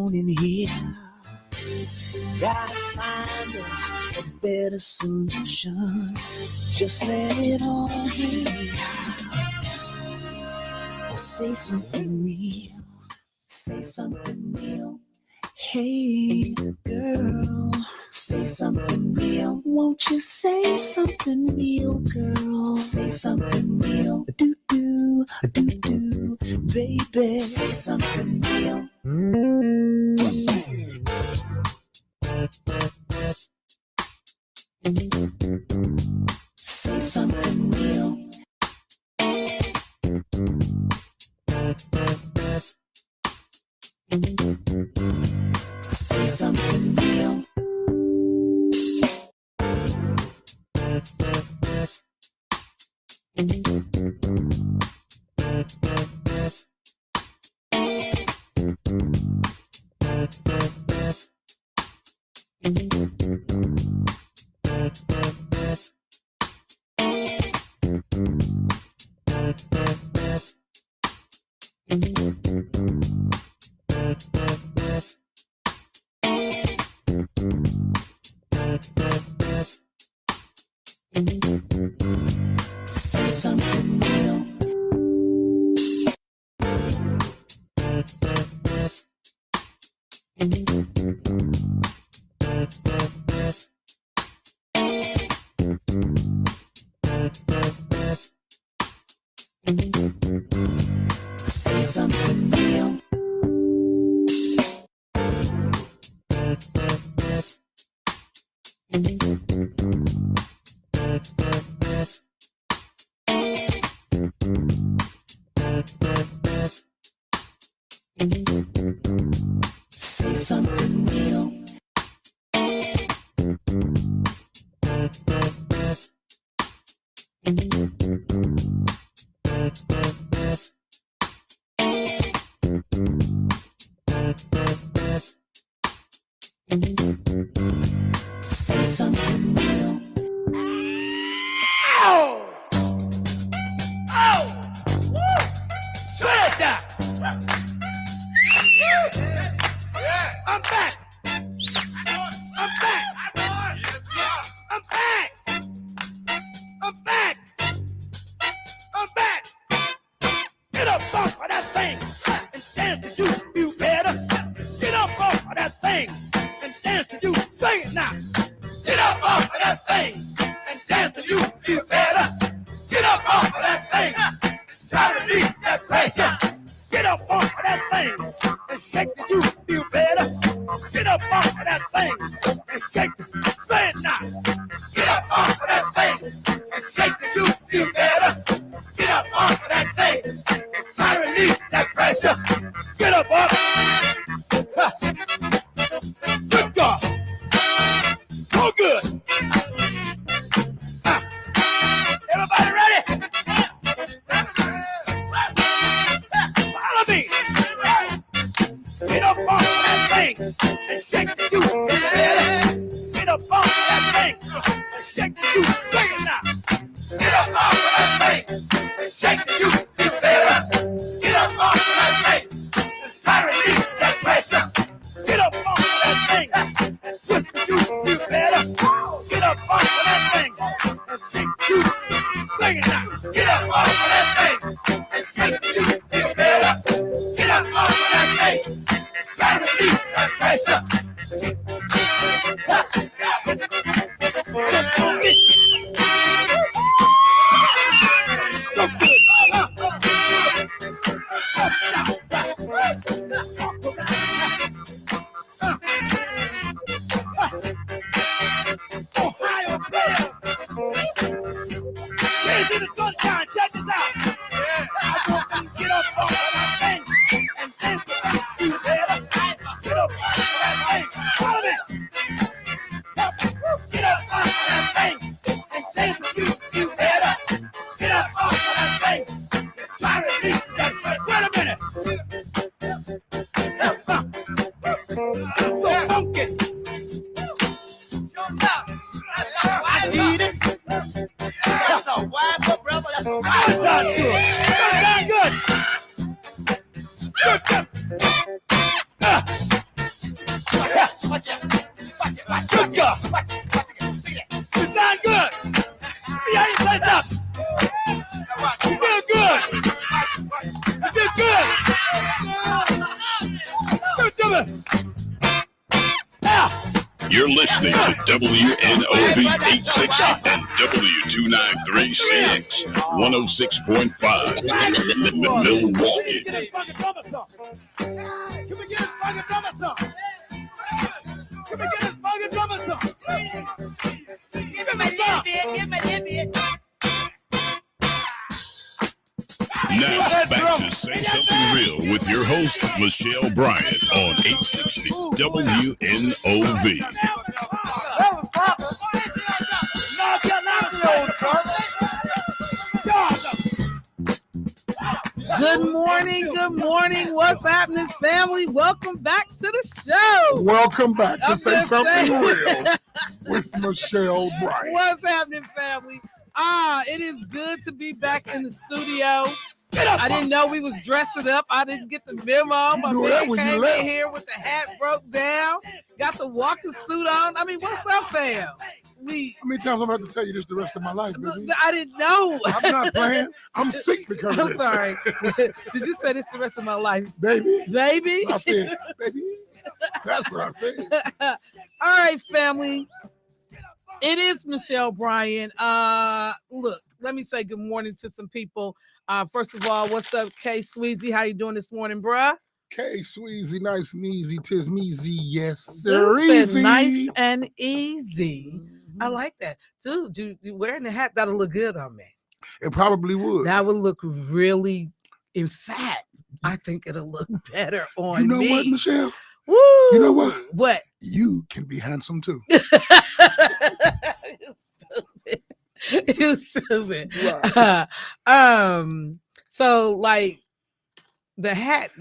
on in here. Gotta find us a better solution. Just let it all hang out. Or say something real. Say something real. Hey, girl. Say something real. Won't you say something real, girl? Say something real. Do-do, do-do, baby. Say something real. Say something real. Say something real. Say something real. Say something real. Say something real. Say something real. Ow! Oh! Woo! Shred that! Yeah. I'm back! I'm back! I'm back! I'm back! I'm back! Get up off of that thing and dance to you feel better. Get up off of that thing and dance to you. Sing it now. Get up off of that thing and dance to you feel better. Get up off of that thing. Try to release that pressure. Get up off of that thing and shake till you feel better. Get up off of that thing and shake till you. Say it now. Get up off of that thing and shake till you feel better. Get up off of that thing and try to release that pressure. Get up off. Good God. So good. Everybody ready? Follow me. Get up off of that thing and shake the you. Get up off of that thing and shake the you. Sing it now. Get up off of that thing and shake the you. Get up off of that thing and try to release that pressure. Get up off of that thing and twist the you. You better. Get up off of that thing and shake the you. Sing it now. Get up off of that thing and shake the you. You better. Get up off of that thing and try to release that pressure. Ohio players. Here's in the sunshine. Check this out. I want them to get up off of that thing and dance with that you better. Get up off of that thing. Follow me. Get up off of that thing and dance with you better. Get up off of that thing and try to release that pressure. Wait a minute. So funky. I need it. That's a wild brother. That's a wild done good. Done good. Good. Watch it. Good girl. You done good. See how you play up. You did good. You did good. Do it. Yeah. You're listening to WNOV 860 and W293CX 106.5 Milwaukee. Can we get his fucking drummer song? Can we get his fucking drummer song? Give him a little bit. Give him a little bit. Now, back to Say Something Real with your host, Michelle Bryant on 860 WNOV. Good morning. What's happening, family? Welcome back to the show. Welcome back to I'm Say just Something saying. Real with Michelle Bryant. What's happening, family? It is good to be back in the studio. I didn't know we was dressing up. I didn't get the memo. My knew that man when you came left. in here with the hat broke down. Got the walking suit on. I mean, what's up, fam? How many times I'm about to tell you this the rest of my life, baby? I didn't know. I'm not playing. I'm sick because of I'm this. sorry. Did you say this the rest of my life? Baby. Baby? I said, baby. That's what I said. All right, family. It is Michelle Bryant. Look, let me say good morning to some people. First of all, what's up, K Sweezy? How you doing this morning, bruh? K Sweezy, nice and easy. Tis measy. Yes, Dude sir. said Easy. nice and easy. I like that. Dude, you wearing the hat, that'll look good on me. It probably would. That would look really, in fact, I think it'll look better on You know me. what, Michelle? Woo! You know what? What? You can be handsome too. You stupid. Right. So like the hat,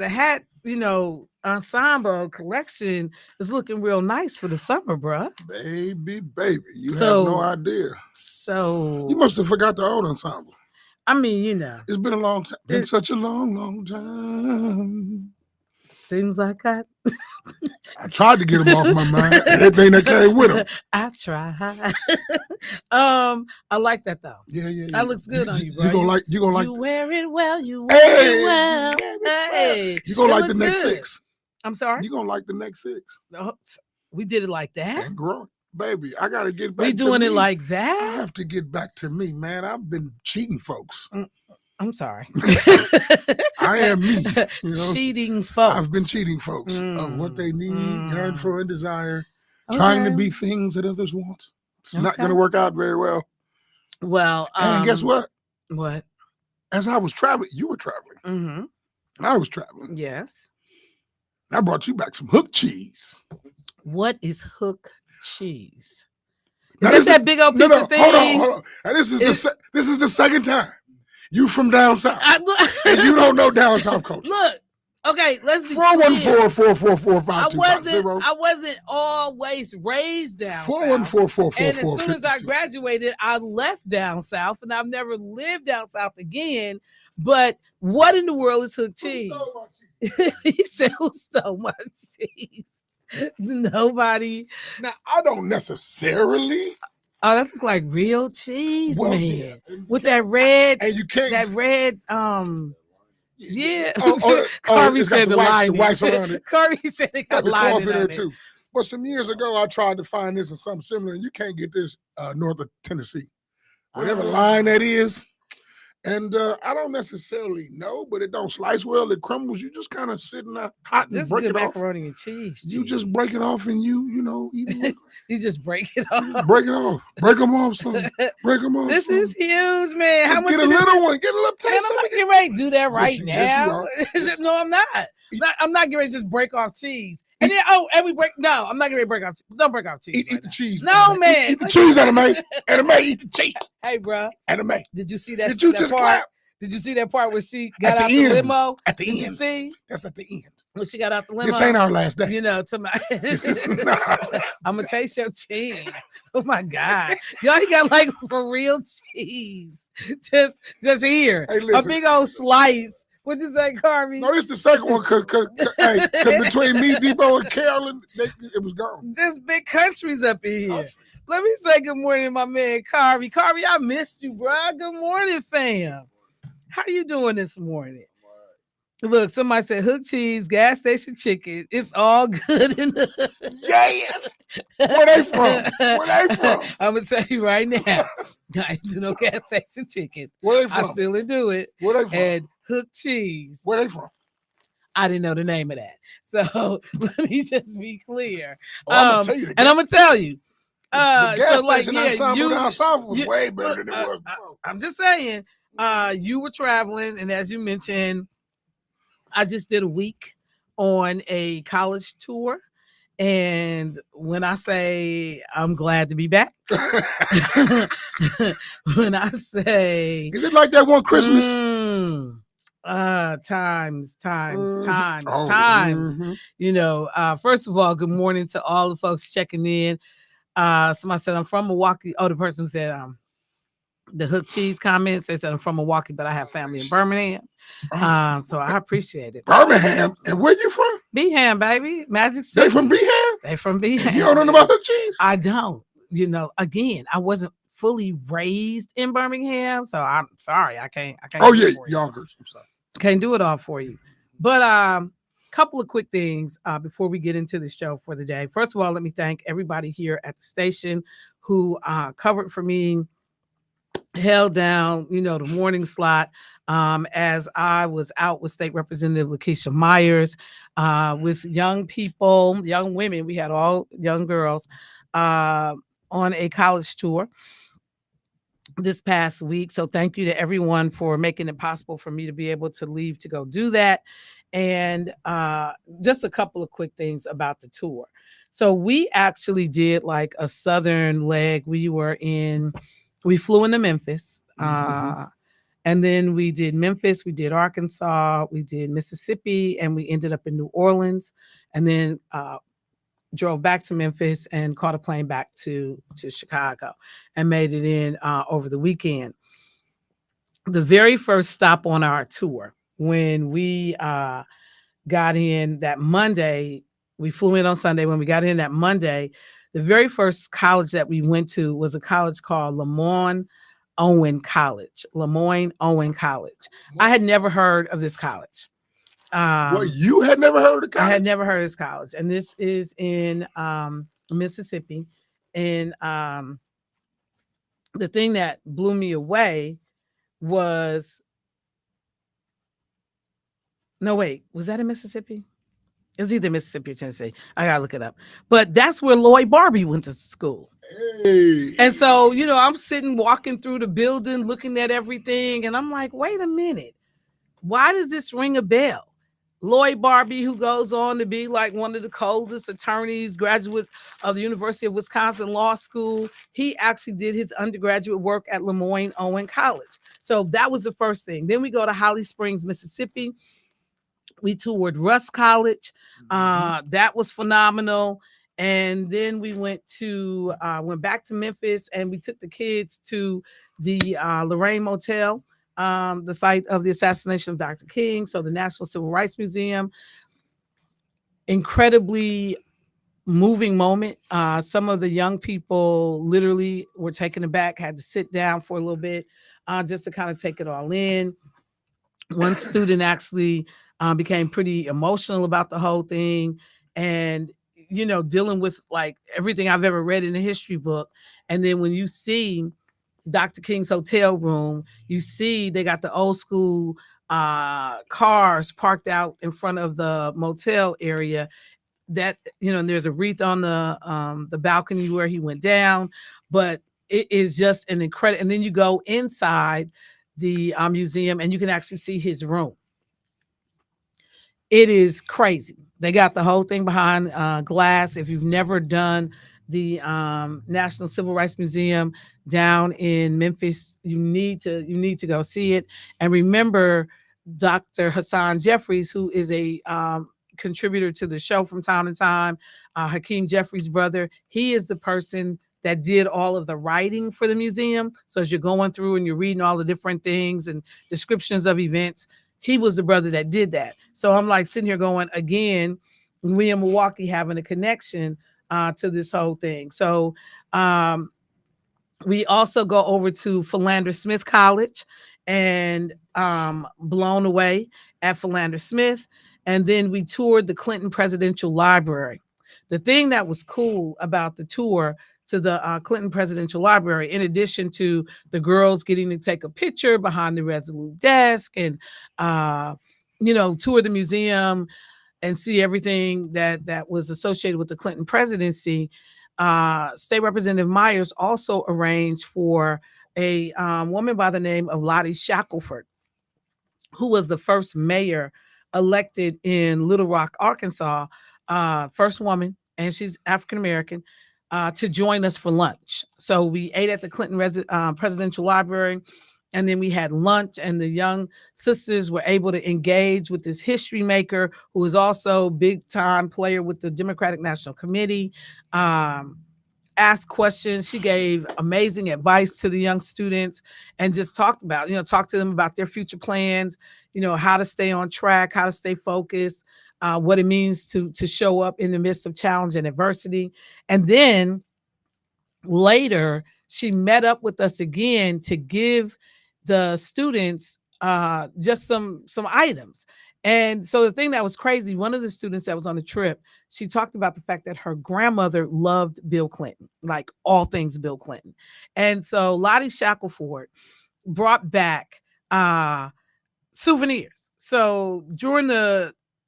ensemble collection is looking real nice for the summer, bruh. Baby, you So- have no idea. So You must have forgot the old ensemble. I mean, It's been a long time. Been such a long time. seems like I tried to get them off my mind. Everything that came with them. I try. I like that though. Yeah. That looks good on you, bro. You gonna like. You wear it well. You wear Hey, it well. you wear it Hey, You gonna it like the looks next good. 6. I'm sorry. You gonna like the next 6. Oh, we did it like that. And growing, baby. I gotta get back. We doing to it me. like I that. have to get back to me, man. I've been cheating, folks. I'm sorry. I am me. You know? Cheating folks. I've been cheating folks of what they need, yearn for, and desire. Okay. Trying to be things that others want. It's not Okay. gonna work out very well. Well, And guess what? What? As I was traveling, you were traveling, Mm-hmm. and I was traveling. Yes. I brought you back some hook cheese. What is hook cheese? Now, Is that big old piece of thing? Hold on. Now, this is the second time you from down south, and I, you don't know down south culture. look. Okay, let's be clear. 414-444-5250. I wasn't always raised down south. 414-444-5250. And as soon as I graduated, I left down south, and I've never lived down south again. But what in the world is hook cheese? He said, "Who stole my cheese?" Nobody. Now, I don't necessarily. Oh, that looks like real cheese, Well, man. yeah. With that red, And you can't. yeah. Carvey Carvey said the line. The wax around it. Carvey said it got Got the cloth lining in there on it. too. But some years ago, I tried to find this or something similar, and you can't get this north of Tennessee. Whatever line that is. And I don't necessarily know, but it don't slice well. It crumbles. You just kind of sitting there hot and This is break good it off. macaroni and cheese. You just break it off and you eat You just break it off. break it off. Break them off some. Break them off This some. is huge, man. How much? Get a of this- little one. Get a little Man, taste. I'm not getting ready to do that right you now. are. Is it? No, I'm not. I'm not getting ready to just break off cheese. And then, and we break. No, I'm not getting ready to break off. Don't break off cheese. Eat right the now. cheese. No, anime. man. Eat the cheese, anime. Anime, eat the cheese. Hey, bro. Anime. Did you see that? Did you that just part? clap? Did you see that part where she got At out the the end. limo? At the Did you end. see That's at the end. when she got out the limo? This ain't our last day. You know, to my. I'm gonna taste your cheese. Oh my god, y'all he got like for real cheese. Just here, Hey, a listen. big old slice What'd you say, Carvey? No, this the second one, cause between me, Debo, and Carolyn, it was gone. Just big countries up in here. Let me say good morning to my man Carvey. Carvey, I missed you, bro. Good morning, fam. How you doing this morning? Look, somebody said hook cheese, gas station chicken. It's all good in the Yes. Where they from? Where they from? I'm gonna tell you right now. I ain't do no gas station chicken. Where they I from? still do it. Where they from? And hook cheese. Where they from? I didn't know the name of that. So let me just be clear. I'm gonna tell you. And I'm gonna tell you. The gas So like, station yeah, ensemble down south was way better than it was before. I'm just saying, you were traveling, and as you mentioned, I just did a week on a college tour. And when I say I'm glad to be back, when I say, is it like that one Christmas? Times. Mhm. You know, first of all, good morning to all the folks checking in. Somebody said I'm from Milwaukee. Oh, the person who said the hook cheese comments, they said I'm from Milwaukee, but I have family in Birmingham. So I appreciate it. Birmingham. And where you from? Beham, baby. Magic City. They from Beham? They from Beham. You don't know about hook cheese? I don't. You know, again, I wasn't fully raised in Birmingham, so I'm sorry. I can't. Oh do yeah, it for you. Yonkers. I'm sorry. Can't do it all for you. But couple of quick things before we get into the show for the day. First of all, let me thank everybody here at the station who covered for me, held down, you know, the morning slot as I was out with State Representative Lakeisha Myers with young people, young women. We had all young girls on a college tour this past week. So thank you to everyone for making it possible for me to be able to leave to go do that. And just a couple of quick things about the tour. So we actually did like a southern leg. We flew into Memphis. And then we did Memphis, we did Arkansas, we did Mississippi, and we ended up in New Orleans. And then drove back to Memphis and caught a plane back to Chicago and made it in over the weekend. The very first stop on our tour, when we got in that Monday, we flew in on Sunday. When we got in that Monday, the very first college that we went to was a college called Lemoyne Owen College. I had never heard of this college. Well, you had never heard of the college? I had never heard of this college. And this is in Mississippi. And the thing that blew me away was, no, wait, was that in Mississippi? It's either Mississippi or Tennessee. I gotta look it up. But that's where Lloyd Barbie went to school. Hey. And so, you know, I'm sitting walking through the building, looking at everything, and I'm like, wait a minute. Why does this ring a bell? Lloyd Barbie, who goes on to be like one of the coldest attorneys, graduate of the University of Wisconsin Law School. He actually did his undergraduate work at Lemoyne Owen College. So that was the first thing. Then we go to Holly Springs, Mississippi. We toured Russ College. That was phenomenal. And then we went back to Memphis, and we took the kids to the Lorraine Motel, the site of the assassination of Dr. King. So the National Civil Rights Museum, incredibly moving moment. Some of the young people literally were taken aback, had to sit down for a little bit just to kind of take it all in. One student actually became pretty emotional about the whole thing, and you know, dealing with like everything I've ever read in a history book. And then when you see Dr. King's hotel room, you see they got the old school cars parked out in front of the motel area. That, you know, and there's a wreath on the balcony where he went down, but it is just an incredible. And then you go inside the museum and you can actually see his room. It is crazy. They got the whole thing behind glass. If you've never done the National Civil Rights Museum down in Memphis, you need to go see it. And remember Dr. Hassan Jeffries, who is a contributor to the show from time to time, Hakeem Jeffries' brother. He is the person that did all of the writing for the museum. So as you're going through and you're reading all the different things and descriptions of events, he was the brother that did that. So I'm like sitting here going again, we in Milwaukee having a connection to this whole thing. So um, we also go over to Philander Smith College and blown away at Philander Smith. And then we toured the Clinton Presidential Library. The thing that was cool about the tour to the Clinton Presidential Library, in addition to the girls getting to take a picture behind the Resolute desk and, tour the museum and see everything that was associated with the Clinton presidency, State Representative Myers also arranged for a woman by the name of Lottie Shackelford, who was the first mayor elected in Little Rock, Arkansas, first woman, and she's African American, to join us for lunch. So we ate at the Clinton Presidential Library, and then we had lunch, and the young sisters were able to engage with this history maker who is also big time player with the Democratic National Committee. Asked questions. She gave amazing advice to the young students and just talked to them about their future plans, how to stay on track, how to stay focused, what it means to show up in the midst of challenge and adversity. And then later, she met up with us again to give the students just some items. And so the thing that was crazy, one of the students that was on the trip, she talked about the fact that her grandmother loved Bill Clinton, like all things Bill Clinton. And so Lottie Shackelford brought back souvenirs. So during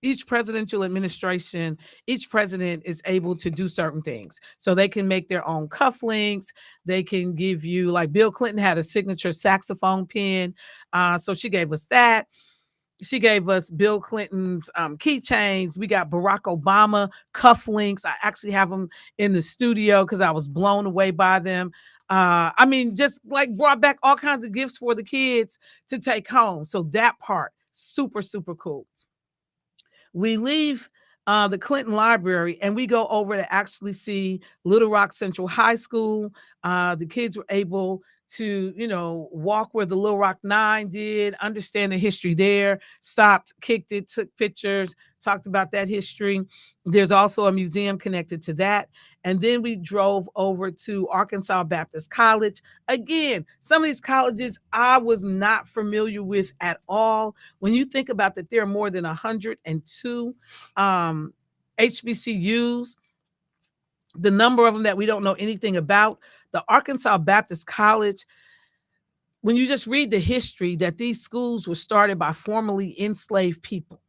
each presidential administration, each president is able to do certain things. So they can make their own cufflinks. They can give you, like Bill Clinton had a signature saxophone pin. So she gave us that. She gave us Bill Clinton's keychains. We got Barack Obama cufflinks. I actually have them in the studio because I was blown away by them. Just like brought back all kinds of gifts for the kids to take home. So that part, super, super cool. We leave the Clinton Library and we go over to actually see Little Rock Central High School. The kids were able to, walk where the Little Rock Nine did, understand the history there, stopped, kicked it, took pictures, talked about that history. There's also a museum connected to that. And then we drove over to Arkansas Baptist College. Again, some of these colleges I was not familiar with at all. When you think about that, there are more than 102 HBCUs, the number of them that we don't know anything about. The Arkansas Baptist College, when you just read the history, that these schools were started by formerly enslaved people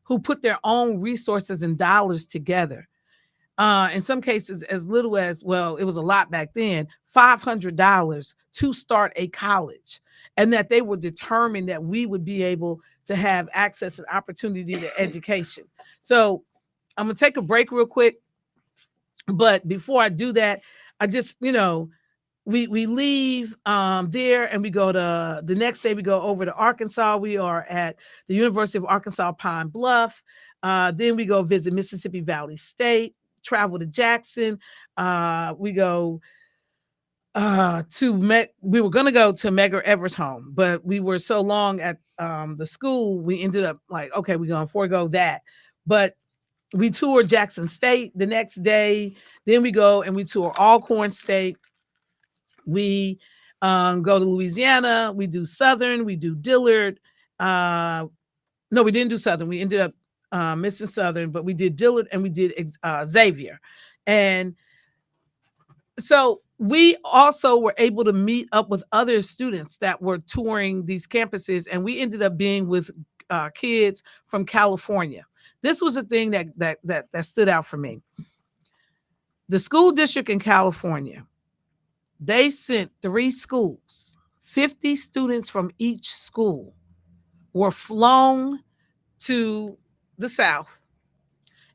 who put their own resources and dollars together. In some cases, as little as, well, it was a lot back then, $500 to start a college, and that they were determined that we would be able to have access and opportunity to education. So I'm going to take a break real quick. But before I do that, I just, we leave there and we go to the next day, we go over to Arkansas. We are at the University of Arkansas Pine Bluff. Then we go visit Mississippi Valley State, travel to Jackson. We go we were going to go to Medgar Evers' home, but we were so long at the school, we ended up like, okay, we're going to forego that. But we toured Jackson State the next day. Then we go and we tour Alcorn State. We go to Louisiana. We do Southern. We do Dillard. No, we didn't do Southern. We ended up missing Southern, but we did Dillard and we did Xavier. And so we also were able to meet up with other students that were touring these campuses, and we ended up being with kids from California. This was a thing that stood out for me. The school district in California, they sent 3 schools, 50 students from each school were flown to the South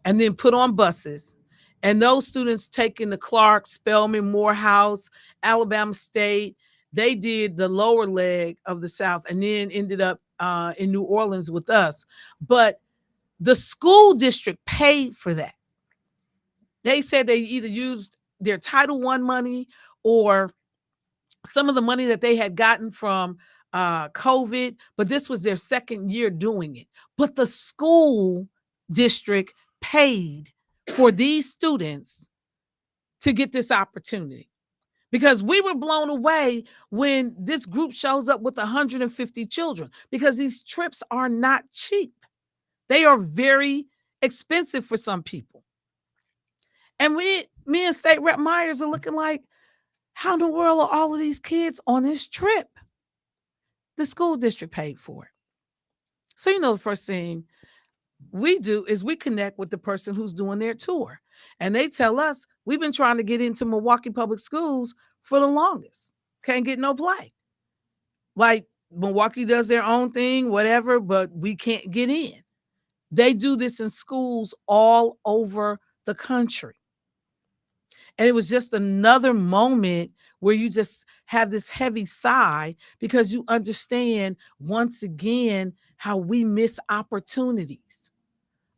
and then put on buses. And those students taking the Clark, Spelman, Morehouse, Alabama State, they did the lower leg of the South and then ended up in New Orleans with us. But the school district paid for that. They said they either used their Title I money or some of the money that they had gotten from COVID, but this was their second year doing it. But the school district paid for these students to get this opportunity, because we were blown away when this group shows up with 150 children, because these trips are not cheap. They are very expensive for some people. And me and State Rep Myers are looking like, how in the world are all of these kids on this trip? The school district paid for it. So, the first thing we do is we connect with the person who's doing their tour. And they tell us, we've been trying to get into Milwaukee Public Schools for the longest. Can't get no play. Like, Milwaukee does their own thing, whatever, but we can't get in. They do this in schools all over the country. And it was just another moment where you just have this heavy sigh, because you understand once again how we miss opportunities.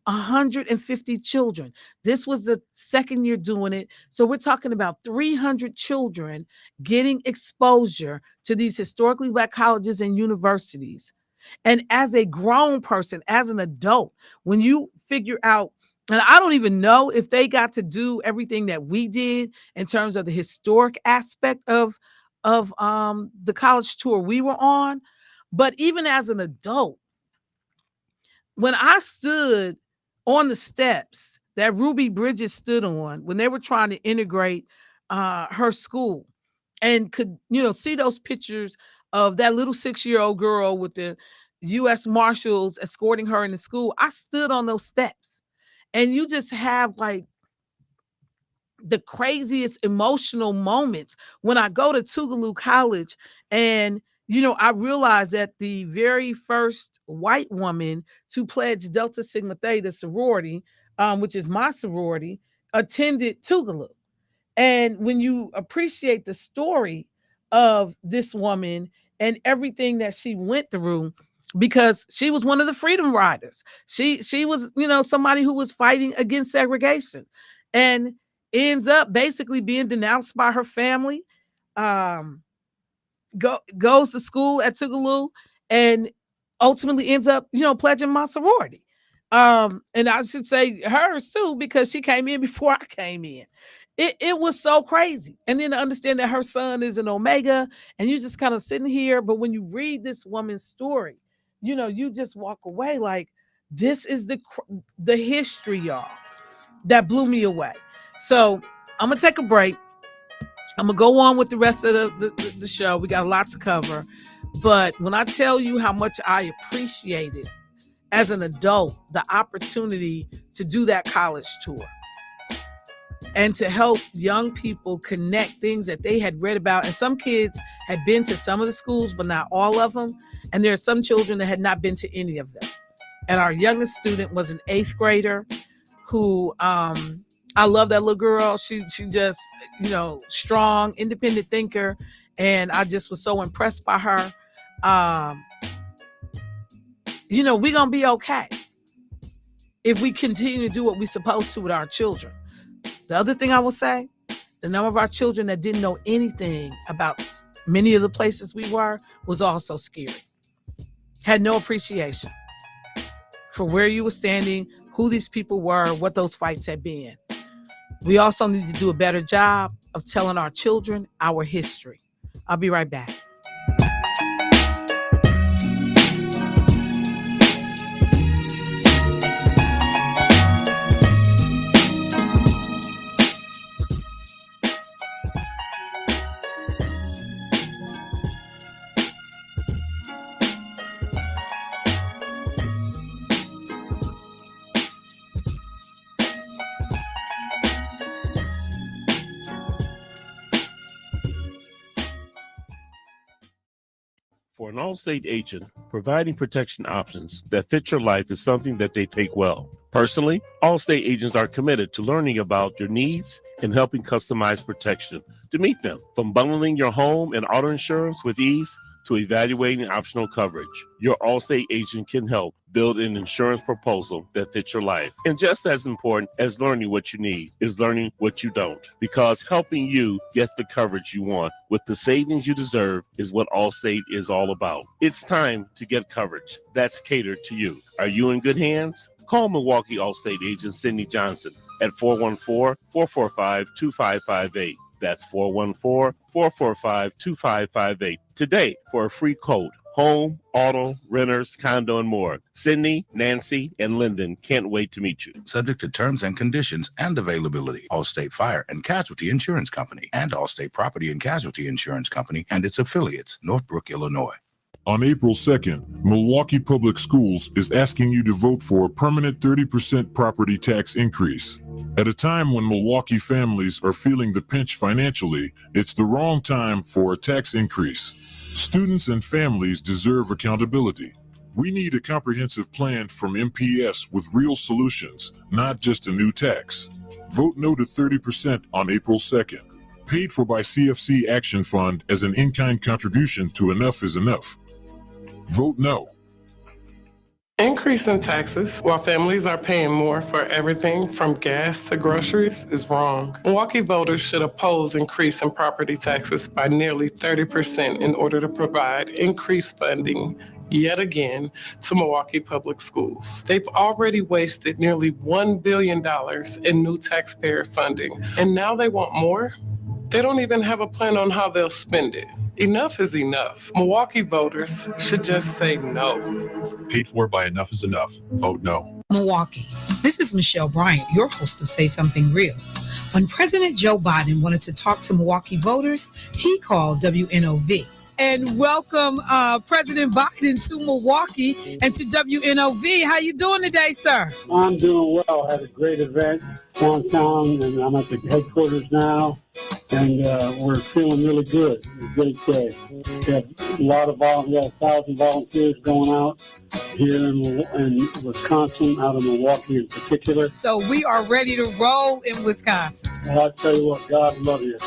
150 children. This was the second year doing it. So we're talking about 300 children getting exposure to these historically Black colleges and universities. And as a grown person, as an adult, when you figure out, and I don't even know if they got to do everything that we did in terms of the historic aspect of the college tour we were on, but even as an adult, when I stood on the steps that Ruby Bridges stood on when they were trying to integrate her school, and could see those pictures of that little 6-year-old girl with the U.S. Marshals escorting her into school, I stood on those steps. And you just have like the craziest emotional moments when I go to Tougaloo College, and I realized that the very first white woman to pledge Delta Sigma Theta sorority, which is my sorority, attended Tougaloo. And when you appreciate the story of this woman and everything that she went through, because she was one of the freedom riders. She was, somebody who was fighting against segregation, and ends up basically being denounced by her family. Goes to school at Tougaloo and ultimately ends up, pledging my sorority. And I should say hers too, because she came in before I came in. It was so crazy. And then to understand that her son is an Omega, and you just kind of sitting here. But when you read this woman's story, you just walk away like, this is the history, y'all, that blew me away. So I'm going to take a break. I'm going to go on with the rest of the show. We got a lot to cover. But when I tell you how much I appreciated as an adult, the opportunity to do that college tour and to help young people connect things that they had read about. And some kids had been to some of the schools, but not all of them. And there are some children that had not been to any of them. And our youngest student was an 8th grader who, I love that little girl. She just, strong, independent thinker. And I just was so impressed by her. We're going to be okay if we continue to do what we're supposed to with our children. The other thing I will say, the number of our children that didn't know anything about many of the places we were was also scary. Had no appreciation for where you were standing, who these people were, what those fights had been. We also need to do a better job of telling our children our history. I'll be right back. For an Allstate agent, providing protection options that fit your life is something that they take well. Personally, Allstate agents are committed to learning about your needs and helping customize protection to meet them. From bundling your home and auto insurance with ease to evaluating optional coverage, your Allstate agent can help build an insurance proposal that fits your life. And just as important as learning what you need is learning what you don't, because helping you get the coverage you want with the savings you deserve is what Allstate is all about. It's time to get coverage that's catered to you. Are you in good hands? Call Milwaukee Allstate agent Cindy Johnson at 414-445-2558. That's 414-445-2558 today for a free quote. Home, auto, renters, condo, and more. Sydney, Nancy, and Lyndon can't wait to meet you. Subject to terms and conditions and availability. Allstate Fire and Casualty Insurance Company and Allstate Property and Casualty Insurance Company and its affiliates, Northbrook, Illinois. On April 2nd, Milwaukee Public Schools is asking you to vote for a permanent 30% property tax increase. At a time when Milwaukee families are feeling the pinch financially, it's the wrong time for a tax increase. Students and families deserve accountability. We need a comprehensive plan from MPS with real solutions, not just a new tax. Vote no to 30% on April 2nd. Paid for by CFC Action Fund as an in-kind contribution to Enough is Enough. Vote no. Increasing taxes while families are paying more for everything from gas to groceries is wrong. Milwaukee voters should oppose increasing property taxes by nearly 30% in order to provide increased funding yet again to Milwaukee Public Schools. They've already wasted nearly $1 billion in new taxpayer funding, and now they want more? They don't even have a plan on how they'll spend it. Enough is enough. Milwaukee voters should just say no. Paid for by Enough is Enough. Vote no. Milwaukee. This is Michelle Bryant, your host of Say Something Real. When President Joe Biden wanted to talk to Milwaukee voters, he called WNOV. And welcome President Biden to Milwaukee and to WNOV. How you doing today, sir? I'm doing well. I had a great event downtown, and I'm at the headquarters now, and we're feeling really good. It's a great day. We have a lot of we have 1,000 volunteers going out here in Wisconsin, out of Milwaukee in particular. So we are ready to roll in Wisconsin. Well, I tell you what, God love you.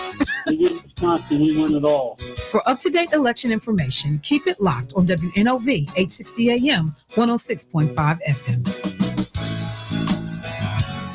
We get Wisconsin, we win it all. For up-to-date election information, keep it locked on WNOV 860 AM, 106.5 FM.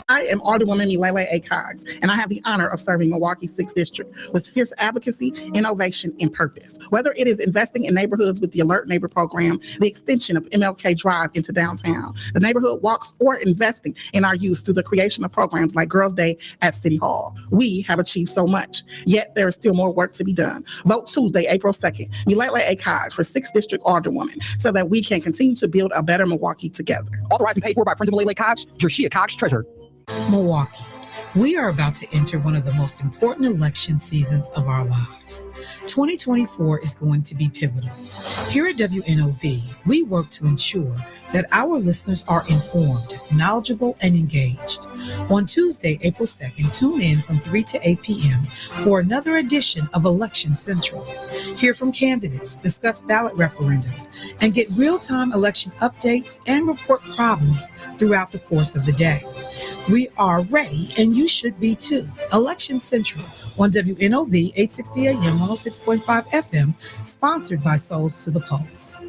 I am Alderwoman Milele A. Cogs, and I have the honor of serving Milwaukee's 6th District with fierce advocacy, innovation, and purpose. Whether it is investing in neighborhoods with the Alert Neighbor program, the extension of MLK Drive into downtown, the neighborhood walks, or investing in our youth through the creation of programs like Girls' Day at City Hall, we have achieved so much. Yet there is still more work to be done. Vote Tuesday, April 2nd, Milele A. Cogs for 6th District Alderwoman so that we can continue to build a better Milwaukee together. Authorized and paid for by Friends of Milele Cogs, Jershia Cogs, Treasurer. Milwaukee. We are about to enter one of the most important election seasons of our lives. 2024 is going to be pivotal. Here at WNOV, we work to ensure that our listeners are informed, knowledgeable, and engaged. On Tuesday, April 2nd, tune in from 3 to 8 p.m. for another edition of Election Central. Hear from candidates, discuss ballot referendums, and get real-time election updates and report problems throughout the course of the day. We are ready, and you should be too. Election Central on WNOV 860 AM 106.5 FM, sponsored by Souls to the Polls.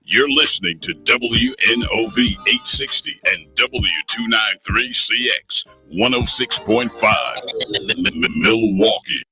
You're listening to WNOV 860 and W293CX 106.5 Milwaukee.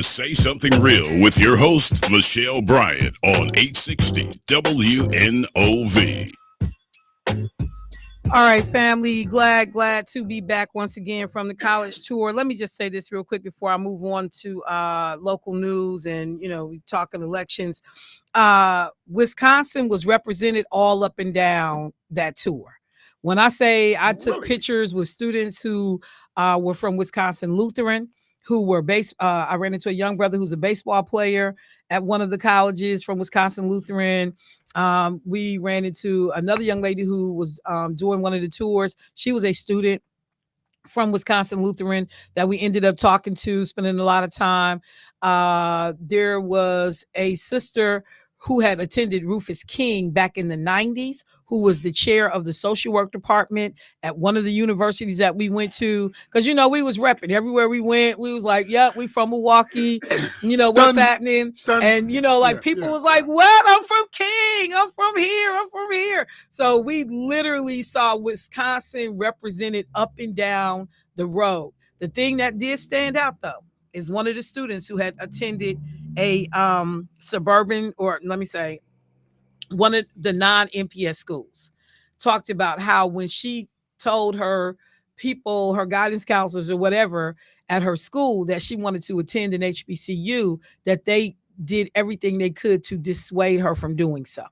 to Say Something Real with your host, Michelle Bryant, on 860 WNOV. All right, family. Glad to be back once again from the college tour. Let me just say this real quick before I move on to local news and, we talking elections. Wisconsin was represented all up and down that tour. When I say I took pictures with students who were from Wisconsin Lutheran, who were I ran into a young brother who's a baseball player at one of the colleges from Wisconsin Lutheran. We ran into another young lady who was doing one of the tours. She was a student from Wisconsin Lutheran that we ended up talking to, spending a lot of time. There was a sister who had attended Rufus King back in the 90s, who was the chair of the social work department at one of the universities that we went to. Because, we was repping everywhere we went. We was like, yep, we from Milwaukee. What's happening? And, people was like, what? I'm from King. I'm from here. So we literally saw Wisconsin represented up and down the road. The thing that did stand out, though, is one of the students who had attended a suburban, or let me say, one of the non-MPS schools, talked about how when she told her people, her guidance counselors or whatever at her school, that she wanted to attend an HBCU, that they did everything they could to dissuade her from doing so,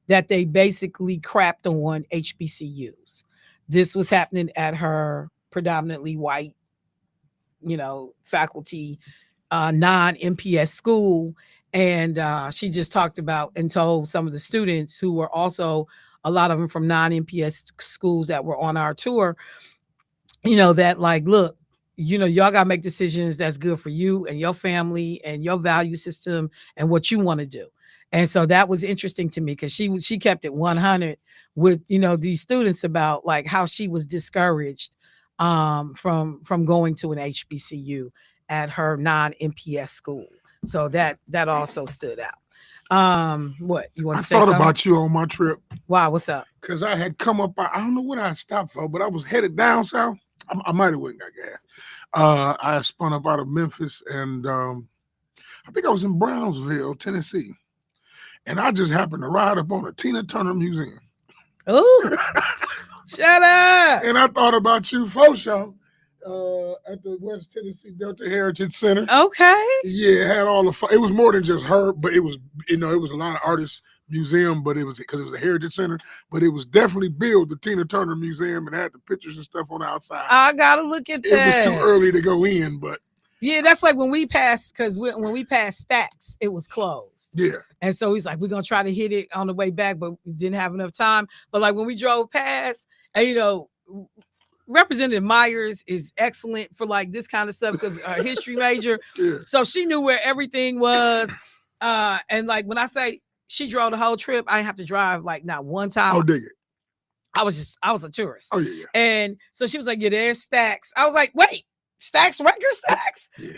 that they basically crapped on HBCUs. This was happening at her predominantly white, faculty, non-MPS school. And she just talked about and told some of the students who were also, a lot of them from non-MPS schools that were on our tour, that like, look, y'all got to make decisions that's good for you and your family and your value system and what you want to do. And so that was interesting to me, because she kept it 100 with, these students about like how she was discouraged from going to an HBCU at her non-MPS school. So that also stood out. What you want to say? I thought something about you on my trip. Wow, what's up? Because I had come up, I don't know what I stopped for, but I was headed down south. I might have went and got gas. I spun up out of Memphis, and I think I was in Brownsville, Tennessee. And I just happened to ride up on a Tina Turner museum. Oh, shut up. And I thought about you for sure. At the West Tennessee Delta Heritage Center. Okay. Yeah, it had all the fun. It was more than just her, but it was, it was a lot of artists museum, but it was because it was a heritage center, but it was definitely built the Tina Turner Museum and had the pictures and stuff on the outside. I gotta look at that. It was too early to go in, but yeah, that's like when we passed, because when we passed Stacks, it was closed. Yeah. And so he's like, we're gonna try to hit it on the way back, but we didn't have enough time. But like when we drove past, and Representative Myers is excellent for like this kind of stuff because a history major. Yeah. So she knew where everything was. And like when I say she drove the whole trip, I didn't have to drive like not one time. Oh, dig it. I was a tourist. Oh, yeah. And so she was like, yeah, there's Stacks. I was like, wait, Stacks, record Stacks? Yeah.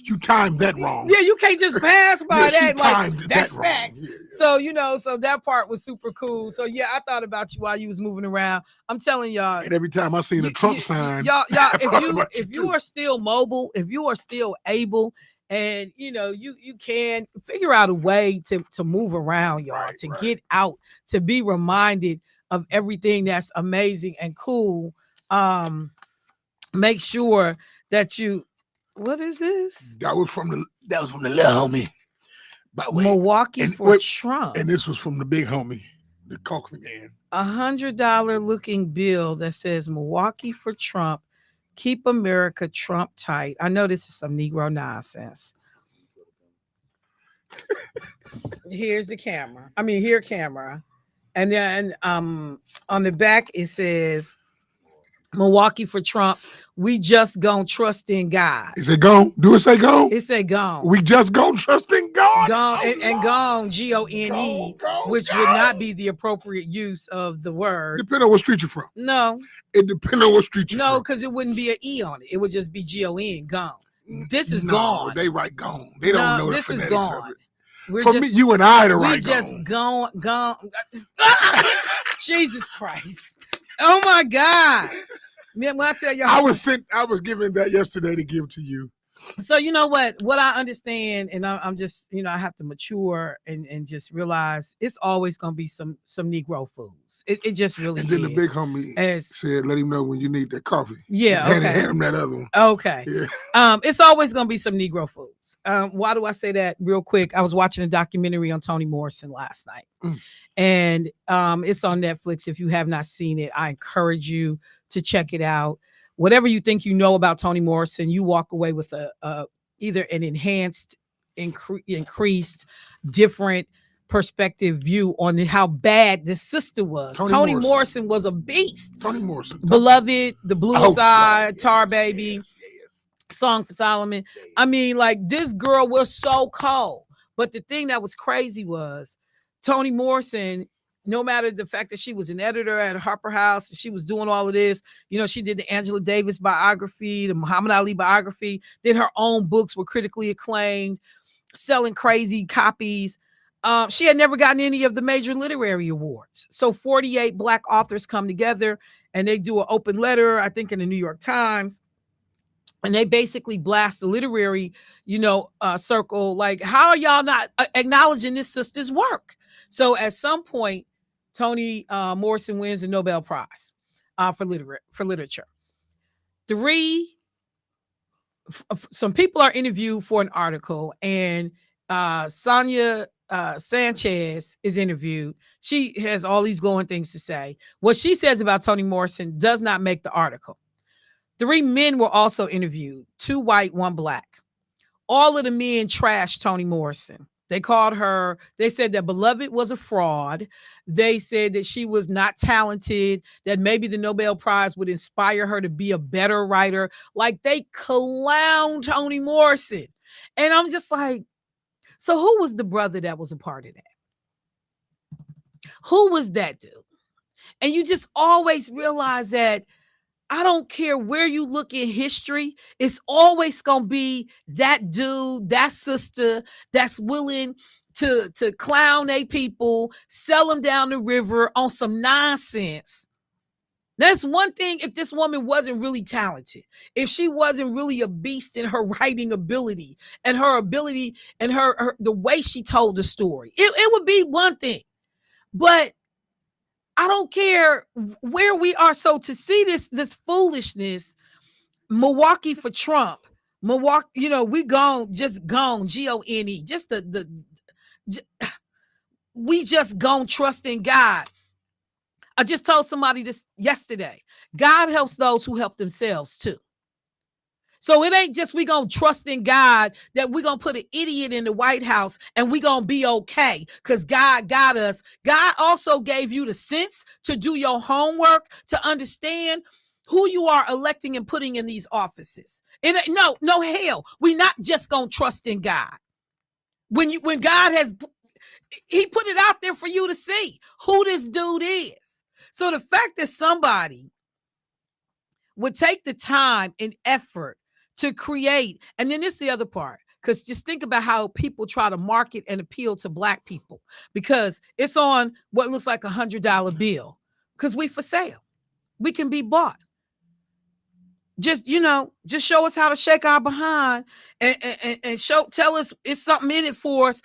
You timed that wrong. Yeah, you can't just pass by that. Like, that's that Stacks. Yeah. So that part was super cool. So yeah, I thought about you while you was moving around. I'm telling y'all. And every time I seen a Trump sign, y'all, if you are still mobile, if you are still able, and you can figure out a way to move around, y'all, get out, to be reminded of everything that's amazing and cool. Make sure that you. What is this? That was from the little homie. By the way, Milwaukee for Trump. And this was from the big homie, the Cochran man. $100 looking bill that says Milwaukee for Trump. Keep America Trump tight. I know this is some Negro nonsense. Here's the camera. Here camera. And then on the back it says Milwaukee for Trump. We just gonna trust in God. Is it gone? Do it say gone? It say gone. We just gonna trust in God. Gone and gone, GONE, which would not be the appropriate use of the word. Depending on what street you're from. No. It depends on what street you're from. No, because it wouldn't be an E on it. It would just be GON, gone. This is gone. They write gone. They don't know this the is phonetics gone. of it. For me, you and I to write we just gone. Jesus Christ. Oh my God. Man, when I tell y'all, I was given that yesterday to give to you. So you know what I understand, and I'm just, I have to mature and just realize it's always gonna be some Negro fools. It just really And then is. the big homie said, "Let him know when you need that coffee." Yeah, hand okay. him that other one. Okay. Yeah. It's always gonna be some Negro fools. Why do I say that? Real quick, I was watching a documentary on Toni Morrison last night, and it's on Netflix. If you have not seen it, I encourage you to check it out. Whatever you think you know about Toni Morrison, you walk away with a either an enhanced, increased, different perspective view on how bad this sister was. Toni Morrison was a beast. Toni Morrison, Beloved, The Bluest Eye, Tar Baby, Song for Solomon. I mean, like, this girl was so cold. But the thing that was crazy was Toni Morrison, no matter the fact that she was an editor at Harper House, and she was doing all of this, she did the Angela Davis biography, the Muhammad Ali biography, did her own books, were critically acclaimed, selling crazy copies. She had never gotten any of the major literary awards. So 48 Black authors come together and they do an open letter, I think in the New York Times, and they basically blast the literary, circle. Like, how are y'all not acknowledging this sister's work? So at some point, Toni Morrison wins the Nobel Prize for literature. Some people are interviewed for an article, and Sonia Sanchez is interviewed. She has all these glowing things to say. What she says about Toni Morrison does not make the article. 3 men were also interviewed, 2 white, 1 black. All of the men trashed Toni Morrison. They said that Beloved was a fraud. They said that she was not talented, that maybe the Nobel Prize would inspire her to be a better writer. Like, they clowned Toni Morrison. And I'm just like, so who was the brother that was a part of that? Who was that dude? And you just always realize that I don't care where you look in history, it's always going to be that dude, that sister that's willing to clown a people, sell them down the river on some nonsense. That's one thing. If this woman wasn't really talented, if she wasn't really a beast in her writing ability and her ability and her the way she told the story, it would be one thing. But I don't care where we are. So to see this foolishness, Milwaukee for Trump, Milwaukee, we gone, GONE, just we just gone trust in God. I just told somebody this yesterday. God helps those who help themselves too. So it ain't just we gonna trust in God that we gonna put an idiot in the White House and we gonna be okay because God got us. God also gave you the sense to do your homework, to understand who you are electing and putting in these offices. And no hell, we not just gonna trust in God. When God he put it out there for you to see who this dude is. So the fact that somebody would take the time and effort to create, and then this is the other part, because just think about how people try to market and appeal to Black people, because it's on what looks like $100 bill, because we for sale, we can be bought. Just show us how to shake our behind and tell us it's something in it for us,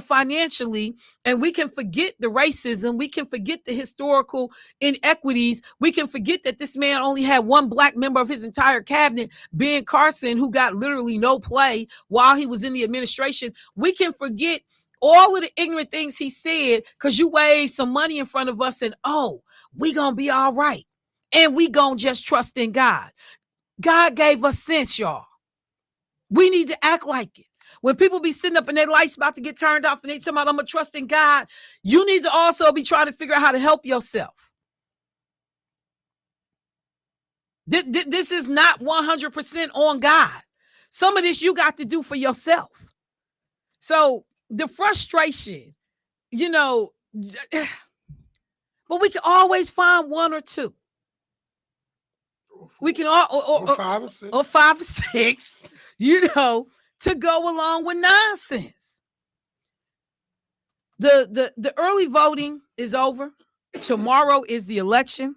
financially, and we can forget the racism, we can forget the historical inequities, we can forget that this man only had 1 Black member of his entire cabinet, Ben Carson, who got literally no play while he was in the administration. We can forget all of the ignorant things he said because you waved some money in front of us and we gonna be all right, and we gonna just trust in God. God gave us sense, y'all. We need to act like it. When people be sitting up and their lights about to get turned off and they talking about, I'm going to trust in God, you need to also be trying to figure out how to help yourself. This is not 100% on God. Some of this you got to do for yourself. So the frustration, but we can always find 1 or 2. We can all or 5 or 6, or 5 or 6, to go along with nonsense. The early voting is over. Tomorrow is the election.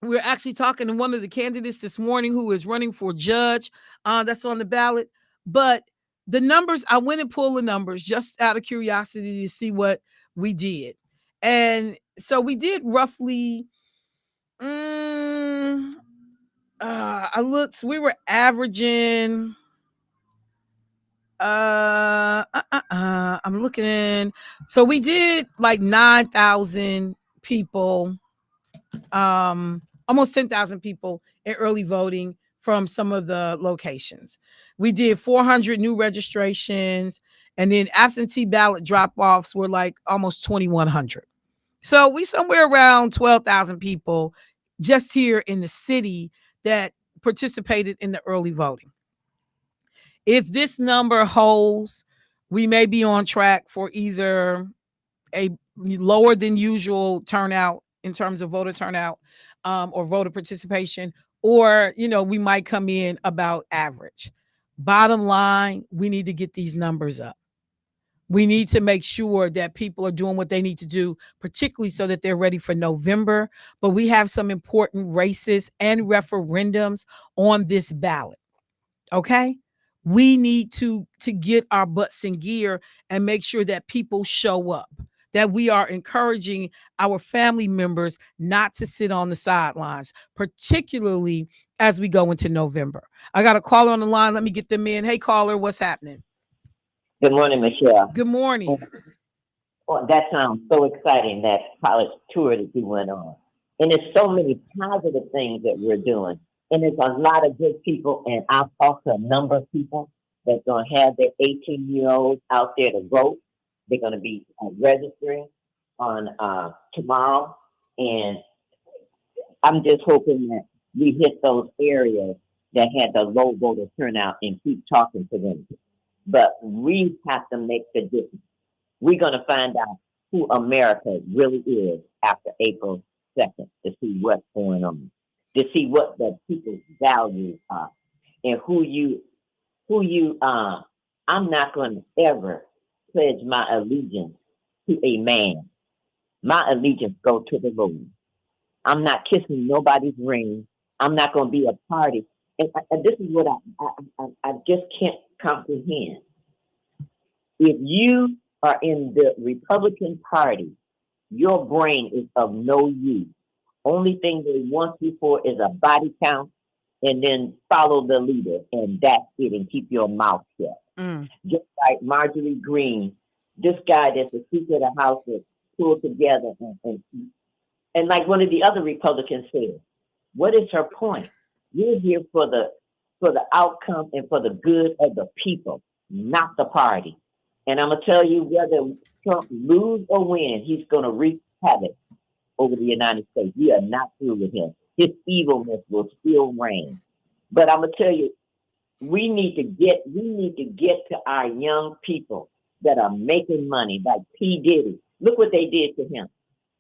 We're actually talking to one of the candidates this morning who is running for judge. That's on the ballot. But the numbers, I went and pulled the numbers just out of curiosity to see what we did. And so we did roughly, I looked, we were averaging, I'm looking, so we did like 9,000 people, almost 10,000 people in early voting from some of the locations. We did 400 new registrations, and then absentee ballot drop-offs were like almost 2,100. So we somewhere around 12,000 people just here in the city that participated in the early voting. If this number holds, we may be on track for either a lower than usual turnout in terms of voter turnout, or voter participation, or we might come in about average. Bottom line, we need to get these numbers up. We need to make sure that people are doing what they need to do, particularly so that they're ready for November. But we have some important races and referendums on this ballot. Okay? We need to get our butts in gear and make sure that people show up, that we are encouraging our family members not to sit on the sidelines, particularly as we go into November. I got a caller on the line. Let me get them in. Hey, caller, what's happening? Good morning, Michelle. Good morning. Well, that sounds so exciting, that college tour that you went on. And there's so many positive things that we're doing. And there's a lot of good people. And I've talked to a number of people that's going to have their 18-year-olds out there to vote. They're going to be registering on tomorrow. And I'm just hoping that we hit those areas that had the low voter turnout and keep talking to them. But we have to make the difference. We're going to find out who America really is after April 2nd to see what's going on, to see what the people's values are, and I'm not going to ever pledge my allegiance to a man. My allegiance goes to the Lord. I'm not kissing nobody's ring. I'm not going to be a party. And this is what I just can't comprehend. If you are in the Republican Party, your brain is of no use. Only thing they want you for is a body count, and then follow the leader, and that's it, and keep your mouth shut. Just like Marjorie Greene, this guy that's the Speaker of the House that pulled together, and like one of the other Republicans said, what is her point? You're here for the outcome and for the good of the people, not the party. And I'm going to tell you, whether Trump lose or win, he's going to wreak havoc over the United States. We are not through with him. His evilness will still reign. But I'm going to tell you, we need to get to our young people that are making money, like P. Diddy. Look what they did to him.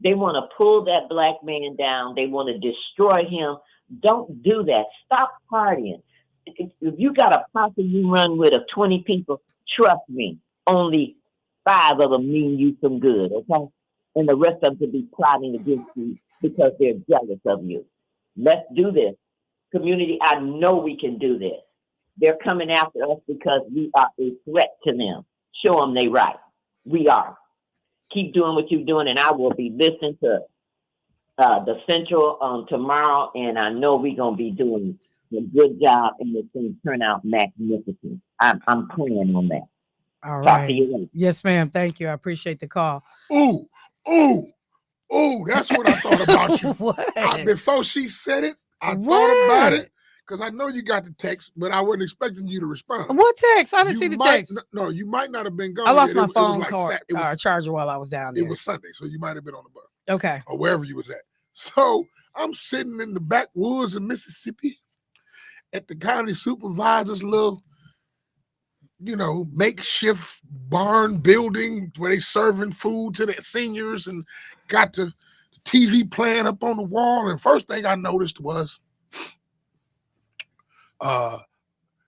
They want to pull that black man down. They want to destroy him. Don't do that. Stop partying. If you got a posse you run with of 20 people, trust me, only 5 of them mean you some good, okay? And the rest of them be plotting against you because they're jealous of you. Let's do this. Community, I know we can do this. They're coming after us because we are a threat to them. Show them they right. We are. Keep doing what you're doing, and I will be listening to the Central tomorrow, and I know we're going to be doing a good job, and this thing turn out magnificent. I'm praying on that. All Talk right. to you later. Yes, ma'am. Thank you. I appreciate the call. Ooh, that's what I thought about you. What? Before she said it, I What? thought about it because I know you got the text, but I wasn't expecting you to respond. What text? I didn't see the text. No, you might not have been gone. I lost yet. my It was phone like card, charger while I was down there. It was Sunday, so you might have been on the bus. Okay. Or wherever you was at. So I'm sitting in the backwoods of Mississippi at the county supervisor's little, makeshift barn building where they serving food to their seniors and got the TV playing up on the wall. And first thing I noticed was